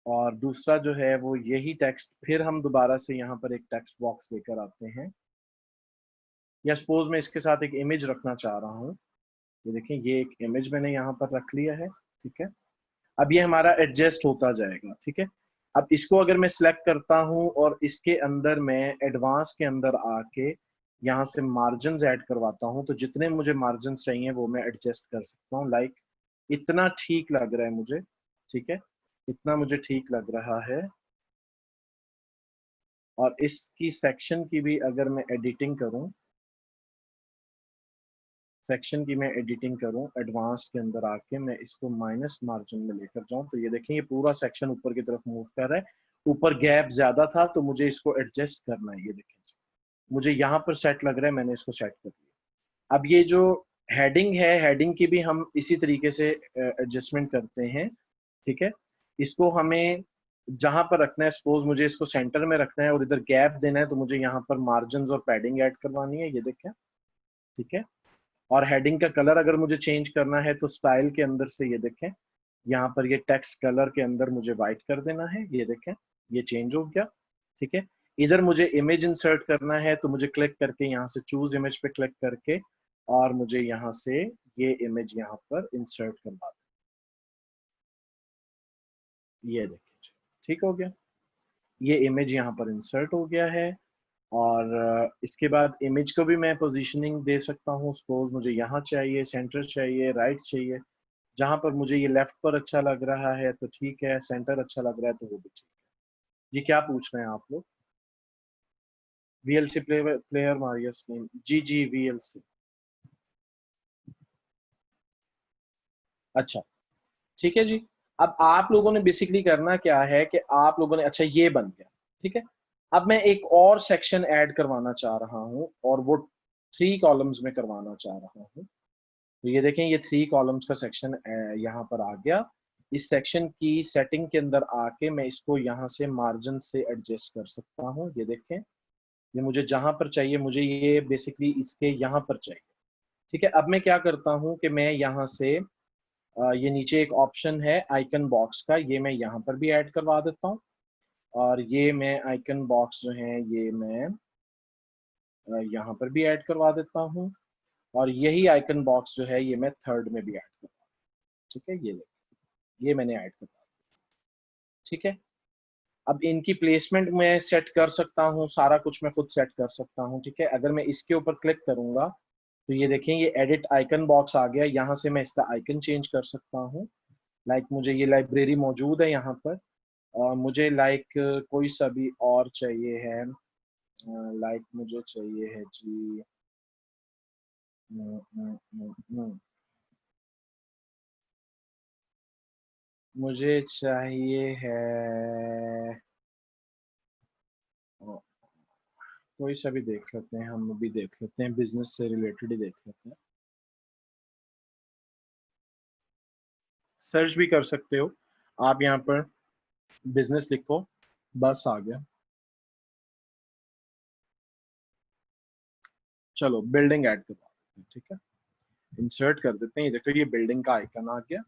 और दूसरा जो है वो यही टेक्स्ट फिर हम दोबारा से यहाँ पर एक टेक्स्ट बॉक्स लेकर आते हैं, या सपोज मैं इसके साथ एक इमेज रखना चाह रहा हूँ, ये देखें ये एक इमेज मैंने यहाँ पर रख लिया है। ठीक है, अब ये हमारा एडजस्ट होता जाएगा। ठीक है, अब इसको अगर मैं सिलेक्ट करता हूँ और इसके अंदर मैं एडवांस के अंदर आके यहाँ से मार्जिन ऐड करवाता हूँ, तो जितने मुझे मार्जिन चाहिए वो मैं एडजस्ट कर सकता हूँ। लाइक इतना ठीक लग रहा है मुझे। ठीक है, इतना मुझे ठीक लग रहा है। और इसकी सेक्शन की भी अगर मैं एडिटिंग करूँ, सेक्शन की मैं एडिटिंग करूं एडवांस के अंदर आके, मैं इसको माइनस मार्जिन में लेकर जाऊं, तो ये देखें ये पूरा सेक्शन ऊपर की तरफ मूव कर रहा है। ऊपर गैप ज्यादा था तो मुझे इसको एडजस्ट करना है, ये देखें मुझे यहाँ पर सेट लग रहा है, मैंने इसको सेट कर दिया। अब ये जो हेडिंग है, हेडिंग की भी हम इसी तरीके से एडजस्टमेंट करते हैं। ठीक है, इसको हमें जहां पर रखना है, सपोज मुझे इसको सेंटर में रखना है और इधर गैप देना है, तो मुझे यहाँ पर मार्जिन और पैडिंग ऐड करवानी है, ये देखें। ठीक है, और हेडिंग का कलर अगर मुझे चेंज करना है तो स्टाइल के अंदर से ये देखें, यहाँ पर ये टेक्स्ट कलर के अंदर मुझे व्हाइट कर देना है, ये देखें ये चेंज हो गया। ठीक है, इधर मुझे इमेज इंसर्ट करना है तो मुझे क्लिक करके यहाँ से चूज इमेज पे क्लिक करके और मुझे यहाँ से ये इमेज यहाँ पर इंसर्ट करवा दें, ये देखें ठीक हो गया, ये इमेज यहाँ पर इंसर्ट हो गया है। और इसके बाद इमेज को भी मैं पोजीशनिंग दे सकता हूँ, सपोज मुझे यहाँ चाहिए, सेंटर चाहिए, राइट चाहिए। जहां पर मुझे ये लेफ्ट पर अच्छा लग रहा है तो ठीक है, सेंटर अच्छा लग रहा है तो वो भी ठीक है जी। क्या पूछ रहे हैं आप लोग? वीएलसी प्लेयर मारियस नेम, जी जी वीएलसी। अच्छा, ठीक है जी। अब आप लोगों ने बेसिकली करना क्या है कि आप लोगों ने, अच्छा ये बन गया। ठीक है, अब मैं एक और सेक्शन ऐड करवाना चाह रहा हूँ और वो 3 कॉलम्स में करवाना चाह रहा हूँ। तो ये देखें ये 3 कॉलम्स का सेक्शन यहाँ पर आ गया। इस सेक्शन की सेटिंग के अंदर आके मैं इसको यहाँ से मार्जिन से एडजस्ट कर सकता हूँ। ये देखें ये मुझे जहां पर चाहिए, मुझे ये बेसिकली इसके यहाँ पर चाहिए। ठीक है, अब मैं क्या करता हूँ कि मैं यहाँ से ये नीचे एक ऑप्शन है आइकन बॉक्स का, ये मैं यहाँ पर भी ऐड करवा देता हूँ। और ये मैं आइकन बॉक्स जो है ये मैं यहाँ पर भी ऐड करवा देता हूँ। और यही आइकन बॉक्स जो है ये मैं थर्ड में भी ऐड करवा। ठीक है, ये मैंने ऐड करवा। ठीक है, अब इनकी प्लेसमेंट मैं सेट कर सकता हूँ, सारा कुछ मैं खुद सेट कर सकता हूँ। ठीक है, अगर मैं इसके ऊपर क्लिक करूंगा तो ये देखें ये एडिट आइकन बॉक्स आ गया। यहाँ से मैं इसका आइकन चेंज कर सकता हूँ। लाइक मुझे ये लाइब्रेरी मौजूद है यहाँ पर, मुझे लाइक कोई सा भी और चाहिए है। लाइक मुझे चाहिए है जी मुझे चाहिए है कोई सा भी देख लेते हैं, हम भी देख लेते हैं, बिजनेस से रिलेटेड ही देख लेते हैं। सर्च भी कर सकते हो आप, यहाँ पर बिजनेस लिखो, बस आ गया। चलो बिल्डिंग ऐड करवा देते हैं। ठीक है, इंसर्ट कर देते हैं। ये देखो ये बिल्डिंग का आइकन आ गया।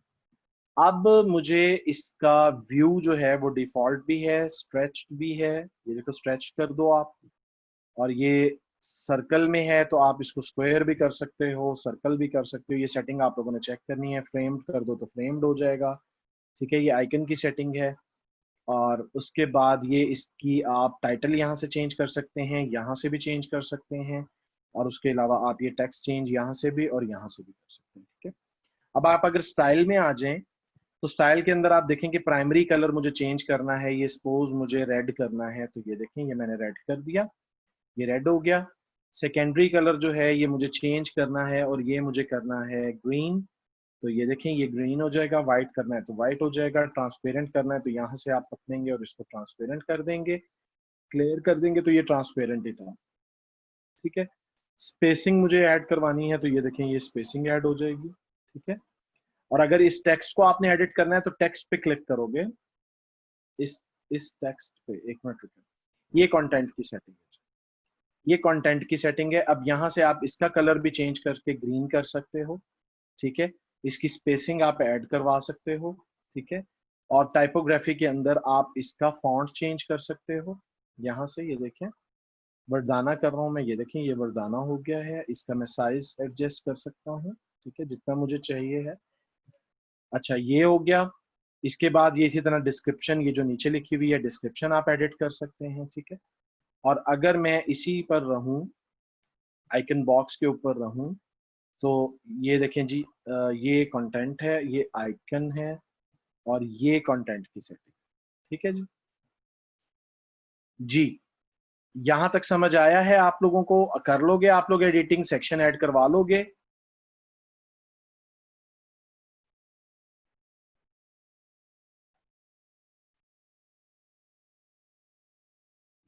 अब मुझे इसका व्यू जो है वो डिफॉल्ट भी है, स्ट्रेच्ड भी है। ये देखो स्ट्रेच कर दो आप। और ये सर्कल में है तो आप इसको स्क्वायर भी कर सकते हो, सर्कल भी कर सकते हो। ये सेटिंग आप लोगों ने चेक करनी है। फ्रेम्ड कर दो तो फ्रेम्ड हो जाएगा। ठीक है, ये आइकन की सेटिंग है। और उसके बाद ये इसकी आप टाइटल यहाँ से चेंज कर सकते हैं, यहाँ से भी चेंज कर सकते हैं। और उसके अलावा आप ये टेक्स्ट चेंज यहाँ से भी और यहाँ से भी कर सकते हैं। ठीक है, अब आप अगर स्टाइल में आ जाएं तो स्टाइल के अंदर आप देखें कि प्राइमरी कलर मुझे चेंज करना है। ये सपोज मुझे रेड करना है तो ये देखें ये मैंने रेड कर दिया, ये रेड हो गया। सेकेंडरी कलर जो है ये मुझे चेंज करना है और ये मुझे करना है ग्रीन। तो ये देखें ये ग्रीन हो जाएगा। व्हाइट करना है तो व्हाइट हो जाएगा। ट्रांसपेरेंट करना है तो यहाँ से आप पकड़ेंगे और इसको ट्रांसपेरेंट कर देंगे। क्लियर कर देंगे तो ये ट्रांसपेरेंट ही था। ठीक है, स्पेसिंग मुझे ऐड करवानी है तो ये देखें ये स्पेसिंग ऐड हो जाएगी। ठीक है, और अगर इस टेक्स्ट को आपने एडिट करना है तो टेक्स्ट पे क्लिक करोगे। इस इस टेक्स्ट पे एक मिनट रुकिए, ये कंटेंट की सेटिंग है। ये कंटेंट की सेटिंग है। अब यहाँ से आप इसका कलर भी चेंज करके ग्रीन कर सकते हो। ठीक है, इसकी स्पेसिंग आप ऐड करवा सकते हो। ठीक है, और टाइपोग्राफी के अंदर आप इसका फॉन्ट चेंज कर सकते हो। यहाँ से ये देखें वरदाना कर रहा हूँ मैं, ये देखें ये वरदाना हो गया है। इसका मैं साइज एडजस्ट कर सकता हूँ। ठीक है, जितना मुझे चाहिए है। अच्छा ये हो गया। इसके बाद ये इसी तरह डिस्क्रिप्शन, ये जो नीचे लिखी हुई है डिस्क्रिप्शन आप एडिट कर सकते हैं। ठीक है, और अगर मैं इसी पर रहूं, आइकन बॉक्स के ऊपर रहूं, तो ये देखें जी ये कंटेंट है, ये आइकन है और ये कंटेंट की सेटिंग। ठीक है जी। जी, यहां तक समझ आया है आप लोगों को? कर लोगे आप लोग? एडिटिंग सेक्शन ऐड करवा लोगे?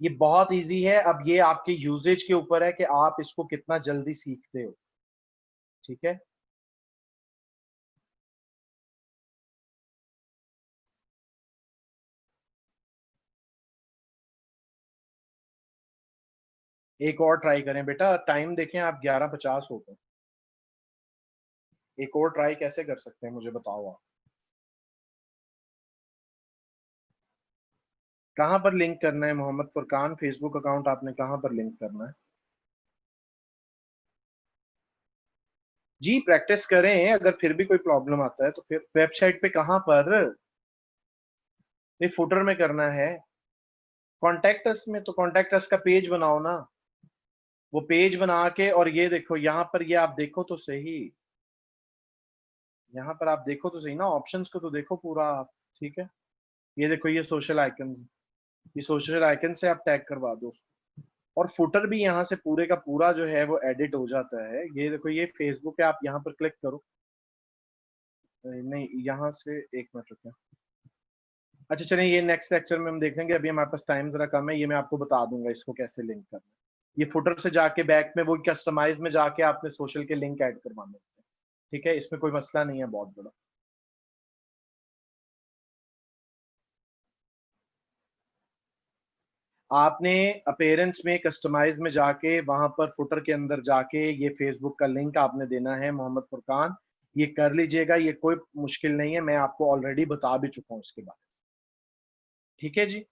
ये बहुत इजी है। अब ये आपके यूजेज के ऊपर है कि आप इसको कितना जल्दी सीखते हो। ठीक है, एक और ट्राई करें बेटा। टाइम देखें आप, 11:50 हो गए। एक और ट्राई कैसे कर सकते हैं मुझे बताओ आप। कहाँ पर लिंक करना है मोहम्मद फुरकान? फेसबुक अकाउंट आपने कहाँ पर लिंक करना है? जी प्रैक्टिस करें, अगर फिर भी कोई प्रॉब्लम आता है तो फिर वेबसाइट पे कहाँ पर? ये फुटर में करना है। कॉन्टेक्ट अस में, तो कॉन्टेक्ट अस का पेज बनाओ ना। वो पेज बना के, और ये देखो यहाँ पर, ये आप देखो तो सही, यहाँ पर आप देखो तो सही ना, ऑप्शंस को तो देखो पूरा आप। ठीक है, ये देखो ये सोशल आइकन, ये सोशल आइकन से आप टैग करवा दो उसको। और फुटर भी यहाँ से पूरे का पूरा जो है वो एडिट हो जाता है। ये देखो ये फेसबुक है, आप यहाँ पर क्लिक करो। नहीं, यहाँ से एक मिनट रुकिए। अच्छा चलिए ये नेक्स्ट लेक्चर में हम देख लेंगे, अभी हमारे पास टाइम जरा कम है। ये मैं आपको बता दूंगा इसको कैसे लिंक करना है। ये फुटर से जाके बैक में वो कस्टमाइज में जाके आपने सोशल के लिंक ऐड करवाने हैं। ठीक है, इसमें कोई मसला नहीं है बहुत बड़ा। आपने अपीयरेंस में कस्टमाइज में जाके वहां पर फुटर के अंदर जाके ये फेसबुक का लिंक आपने देना है मोहम्मद फुरकान, ये कर लीजिएगा, ये कोई मुश्किल नहीं है, मैं आपको ऑलरेडी बता भी चुका हूं इसके बारे में। ठीक है जी।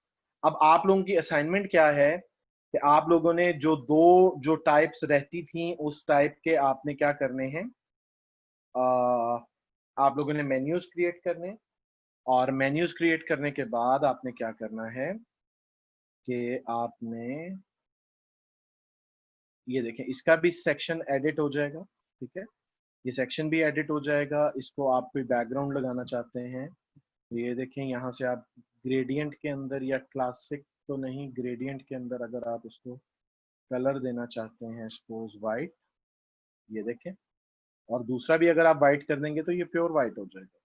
अब आप लोगों की असाइनमेंट क्या है कि आप लोगों ने जो दो जो टाइप्स रहती थी उस टाइप के आपने क्या करने हैं, आप लोगों ने मेन्यूज क्रिएट करने हैं, और मेन्यूज क्रिएट करने के बाद आपने क्या करना है कि आपने ये देखें, इसका भी सेक्शन एडिट हो जाएगा। ठीक है, ये सेक्शन भी एडिट हो जाएगा। इसको आप कोई बैकग्राउंड लगाना चाहते हैं तो ये देखें, यहाँ से आप ग्रेडियंट के अंदर या क्लासिक तो नहीं, ग्रेडियंट के अंदर अगर आप इसको कलर देना चाहते हैं सपोज वाइट, ये देखें, और दूसरा भी अगर आप वाइट कर देंगे तो ये प्योर वाइट हो जाएगा।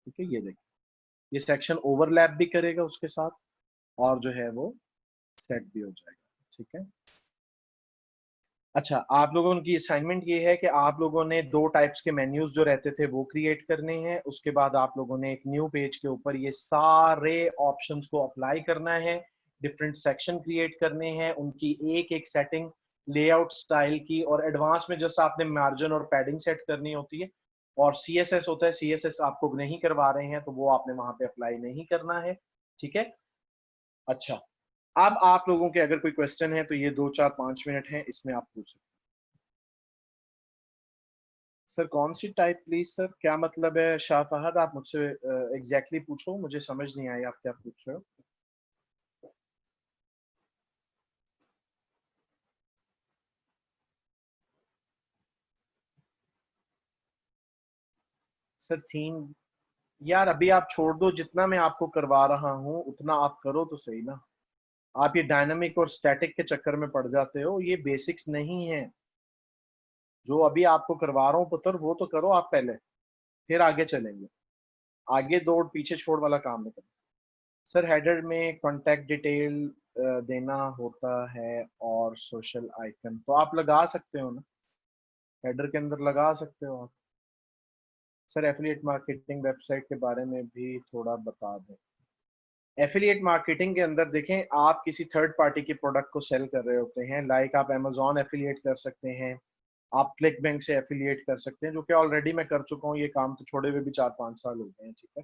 ठीक है, ये देखें, ये सेक्शन ओवरलैप भी करेगा उसके साथ, और जो है वो सेट भी हो जाएगा। ठीक है। अच्छा, आप लोगों की असाइनमेंट ये है कि आप लोगों ने दो टाइप्स के मेन्यूज जो रहते थे वो क्रिएट करने हैं। उसके बाद आप लोगों ने एक न्यू पेज के ऊपर ये सारे ऑप्शंस को अप्लाई करना है, डिफरेंट सेक्शन क्रिएट करने हैं, उनकी एक एक सेटिंग, लेआउट स्टाइल की, और एडवांस में जस्ट आपने मार्जिन और पैडिंग सेट करनी होती है। और सीएसएस होता है, सीएसएस आपको नहीं करवा रहे हैं तो वो आपने वहां पे अप्लाई नहीं करना है। ठीक है। अच्छा, अब आप लोगों के अगर कोई क्वेश्चन है तो ये 2 4 5 मिनट है, इसमें आप पूछ सकते हैं। सर कौन सी टाइप प्लीज सर, क्या मतलब है शाह फहद, आप मुझसे एग्जैक्टली पूछो, मुझे समझ नहीं आई आप क्या पूछ रहे हो। सर थीम, यार अभी आप छोड़ दो, जितना मैं आपको करवा रहा हूँ उतना आप करो तो सही ना। आप ये डायनामिक और स्टैटिक के चक्कर में पड़ जाते हो, ये बेसिक्स नहीं है। जो अभी आपको करवा रहा हूँ पुत्र, वो तो करो आप पहले, फिर आगे चलेंगे। आगे दौड़ पीछे छोड़ वाला काम नहीं करो। सर हेडर में कॉन्टैक्ट डिटेल देना होता है, और सोशल आइकन तो आप लगा सकते हो ना, हेडर के अंदर लगा सकते हो आप। सर एफिलिएट मार्केटिंग वेबसाइट के बारे में भी थोड़ा बता दें। एफिलिएट मार्केटिंग के अंदर देखें, आप किसी थर्ड पार्टी के प्रोडक्ट को सेल कर रहे होते हैं, लाइक आप अमेजोन एफिलिएट कर सकते हैं, आप क्लिक बैंक से एफिलिएट कर सकते हैं, जो कि ऑलरेडी मैं कर चुका हूँ, ये काम तो छोड़े हुए भी 4 5 साल हो गए हैं। ठीक है,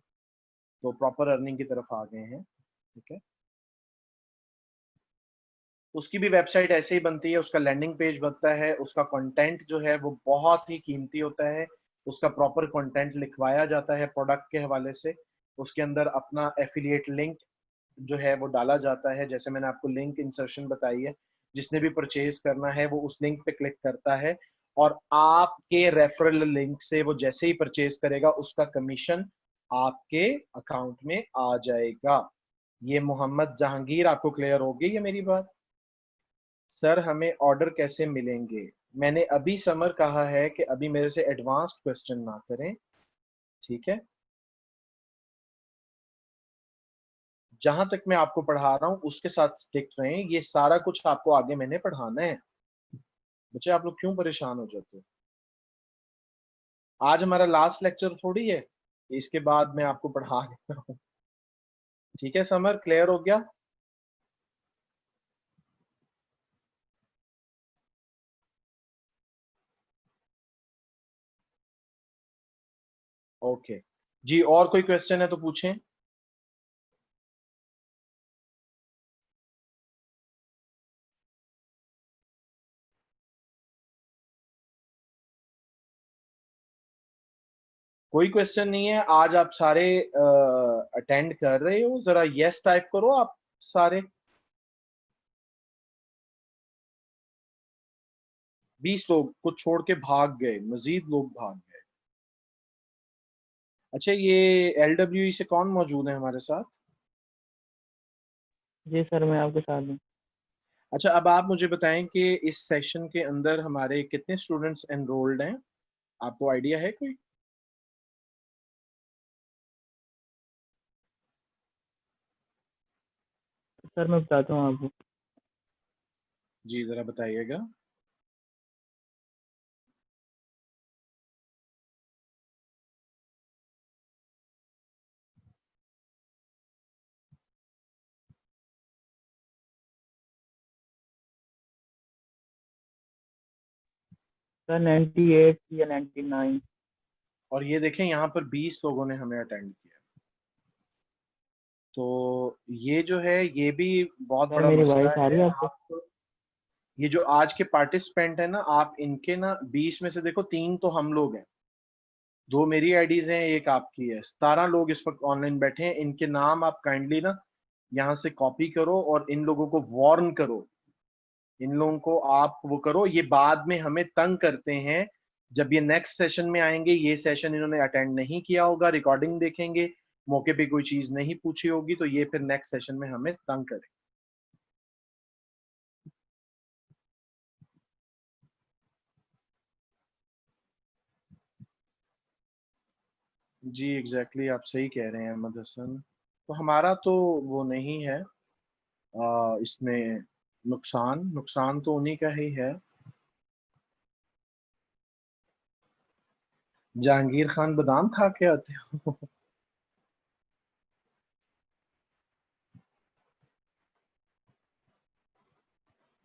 तो प्रॉपर अर्निंग की तरफ आ गए हैं। ठीक है, उसकी भी वेबसाइट ऐसे ही बनती है, उसका लैंडिंग पेज बनता है, उसका कंटेंट जो है वो बहुत ही कीमती होता है, उसका प्रॉपर कंटेंट लिखवाया जाता है प्रोडक्ट के हवाले से, उसके अंदर अपना एफिलिएट लिंक जो है वो डाला जाता है, जैसे मैंने आपको लिंक इंसर्शन बताई है, जिसने भी परचेज करना है वो उस लिंक पे क्लिक करता है, और आपके रेफरल लिंक से वो जैसे ही परचेज करेगा उसका कमीशन आपके अकाउंट में आ जाएगा। ये मोहम्मद जहांगीर, आपको क्लियर होगी ये मेरी बात। सर हमें ऑर्डर कैसे मिलेंगे, मैंने अभी समर कहा है कि अभी मेरे से एडवांस्ड क्वेश्चन ना करें। ठीक है, जहां तक मैं आपको पढ़ा रहा हूं उसके साथ स्टिक रहें, ये सारा कुछ आपको आगे मैंने पढ़ाना है। बच्चे आप लोग क्यों परेशान हो जाते हो, आज हमारा लास्ट लेक्चर थोड़ी है, इसके बाद मैं आपको पढ़ा रहा हूँ। ठीक है समर, क्लियर हो गया। ओके जी, और कोई क्वेश्चन है तो पूछें। कोई क्वेश्चन नहीं है, आज आप सारे अटेंड कर रहे हो, जरा यस टाइप करो आप सारे। 20 लोग कुछ छोड़ के भाग गए, मजीद लोग भाग गए। अच्छा, ये LWE से कौन मौजूद है हमारे साथ। जी सर, मैं आपके साथ हूँ। अच्छा, अब आप मुझे बताएं कि इस सेशन के अंदर हमारे कितने स्टूडेंट्स एनरोल्ड हैं, आपको आइडिया है कोई। सर मैं बताता हूँ आपको। जी जरा बताइएगा। सर 98 या 99। और ये देखें यहाँ पर 20 लोगों ने हमें अटेंड किया। तो ये जो है ये भी बहुत सर बड़ा मेरी मसला वॉइस आ रही है। है आपको? आप ये जो आज के पार्टिसिपेंट है ना, आप इनके ना 20 में से देखो 3 तो हम लोग हैं, 2 मेरी आईडीज हैं, एक आपकी है। 17 लोग इस वक्त ऑनलाइन बैठे हैं। इनके नाम आप काइंडली ना यहाँ से कॉपी करो और इन लोगों को वार्न करो। इन लोगों को आप वो करो, ये बाद में हमें तंग करते हैं। जब ये नेक्स्ट सेशन में आएंगे, ये सेशन इन्होंने अटेंड नहीं किया होगा, रिकॉर्डिंग देखेंगे, मौके पे कोई चीज नहीं पूछी होगी, तो ये फिर नेक्स्ट सेशन में हमें तंग करें। जी एग्जैक्टली आप सही कह रहे हैं अहमद हसन। तो हमारा तो वो नहीं है इसमें नुकसान नुकसान तो उन्हीं का ही है। जहांगीर खान बादाम खा के आते हो?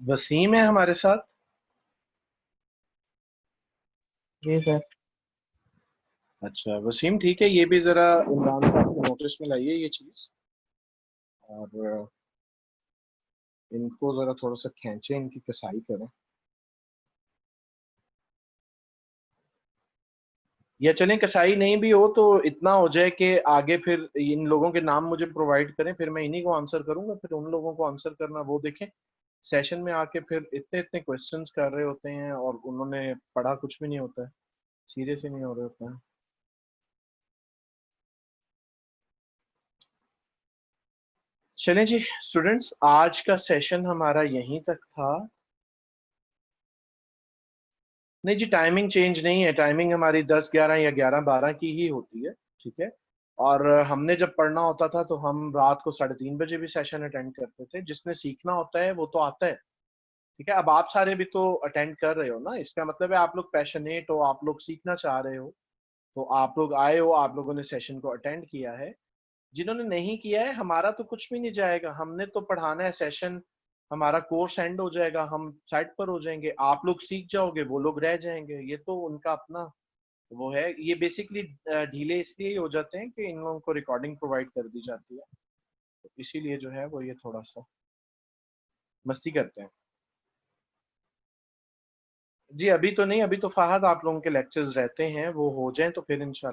वसीम है हमारे साथ। जी सर। अच्छा वसीम ठीक है, ये भी जरा इमरान साहब के नोटिस में लाइए ये चीज। और इनको जरा थोड़ा सा खींचे, इनकी कसाई करें। या चलें कसाई नहीं भी हो तो इतना हो जाए कि आगे फिर इन लोगों के नाम मुझे प्रोवाइड करें, फिर मैं इन्हीं को आंसर करूंगा, फिर उन लोगों को आंसर करना वो देखें। सेशन में आके फिर इतने इतने क्वेश्चंस कर रहे होते हैं और उन्होंने पढ़ा कुछ भी नहीं होता है, सीरियस ही नहीं हो रहे होते हैं। चलें जी स्टूडेंट्स, आज का सेशन हमारा यहीं तक था। नहीं जी, टाइमिंग चेंज नहीं है, टाइमिंग हमारी 10-11 या 11-12 की ही होती है। ठीक है। और हमने जब पढ़ना होता था तो हम रात को 3:30 बजे भी सेशन अटेंड करते थे। जिसने सीखना होता है वो तो आता है। ठीक है, अब आप सारे भी तो अटेंड कर रहे हो ना, इसका मतलब है आप लोग पैशनेट हो, आप लोग सीखना चाह रहे हो। तो आप लोग आए हो, आप लोगों ने सेशन को अटेंड किया है। जिन्होंने नहीं किया है, हमारा तो कुछ भी नहीं जाएगा, हमने तो पढ़ाना है। सेशन हमारा कोर्स एंड हो जाएगा, हम साइट पर हो जाएंगे, आप लोग सीख जाओगे, वो लोग रह जाएंगे। ये तो उनका अपना वो है। ये बेसिकली ढीले इसलिए ही हो जाते हैं कि इन लोगों को रिकॉर्डिंग प्रोवाइड कर दी जाती है, तो इसीलिए जो है वो ये थोड़ा सा मस्ती करते हैं। जी अभी तो नहीं, अभी तो फहद आप लोगों के लेक्चर्स रहते हैं, वो हो जाएं तो फिर इंशाल्लाह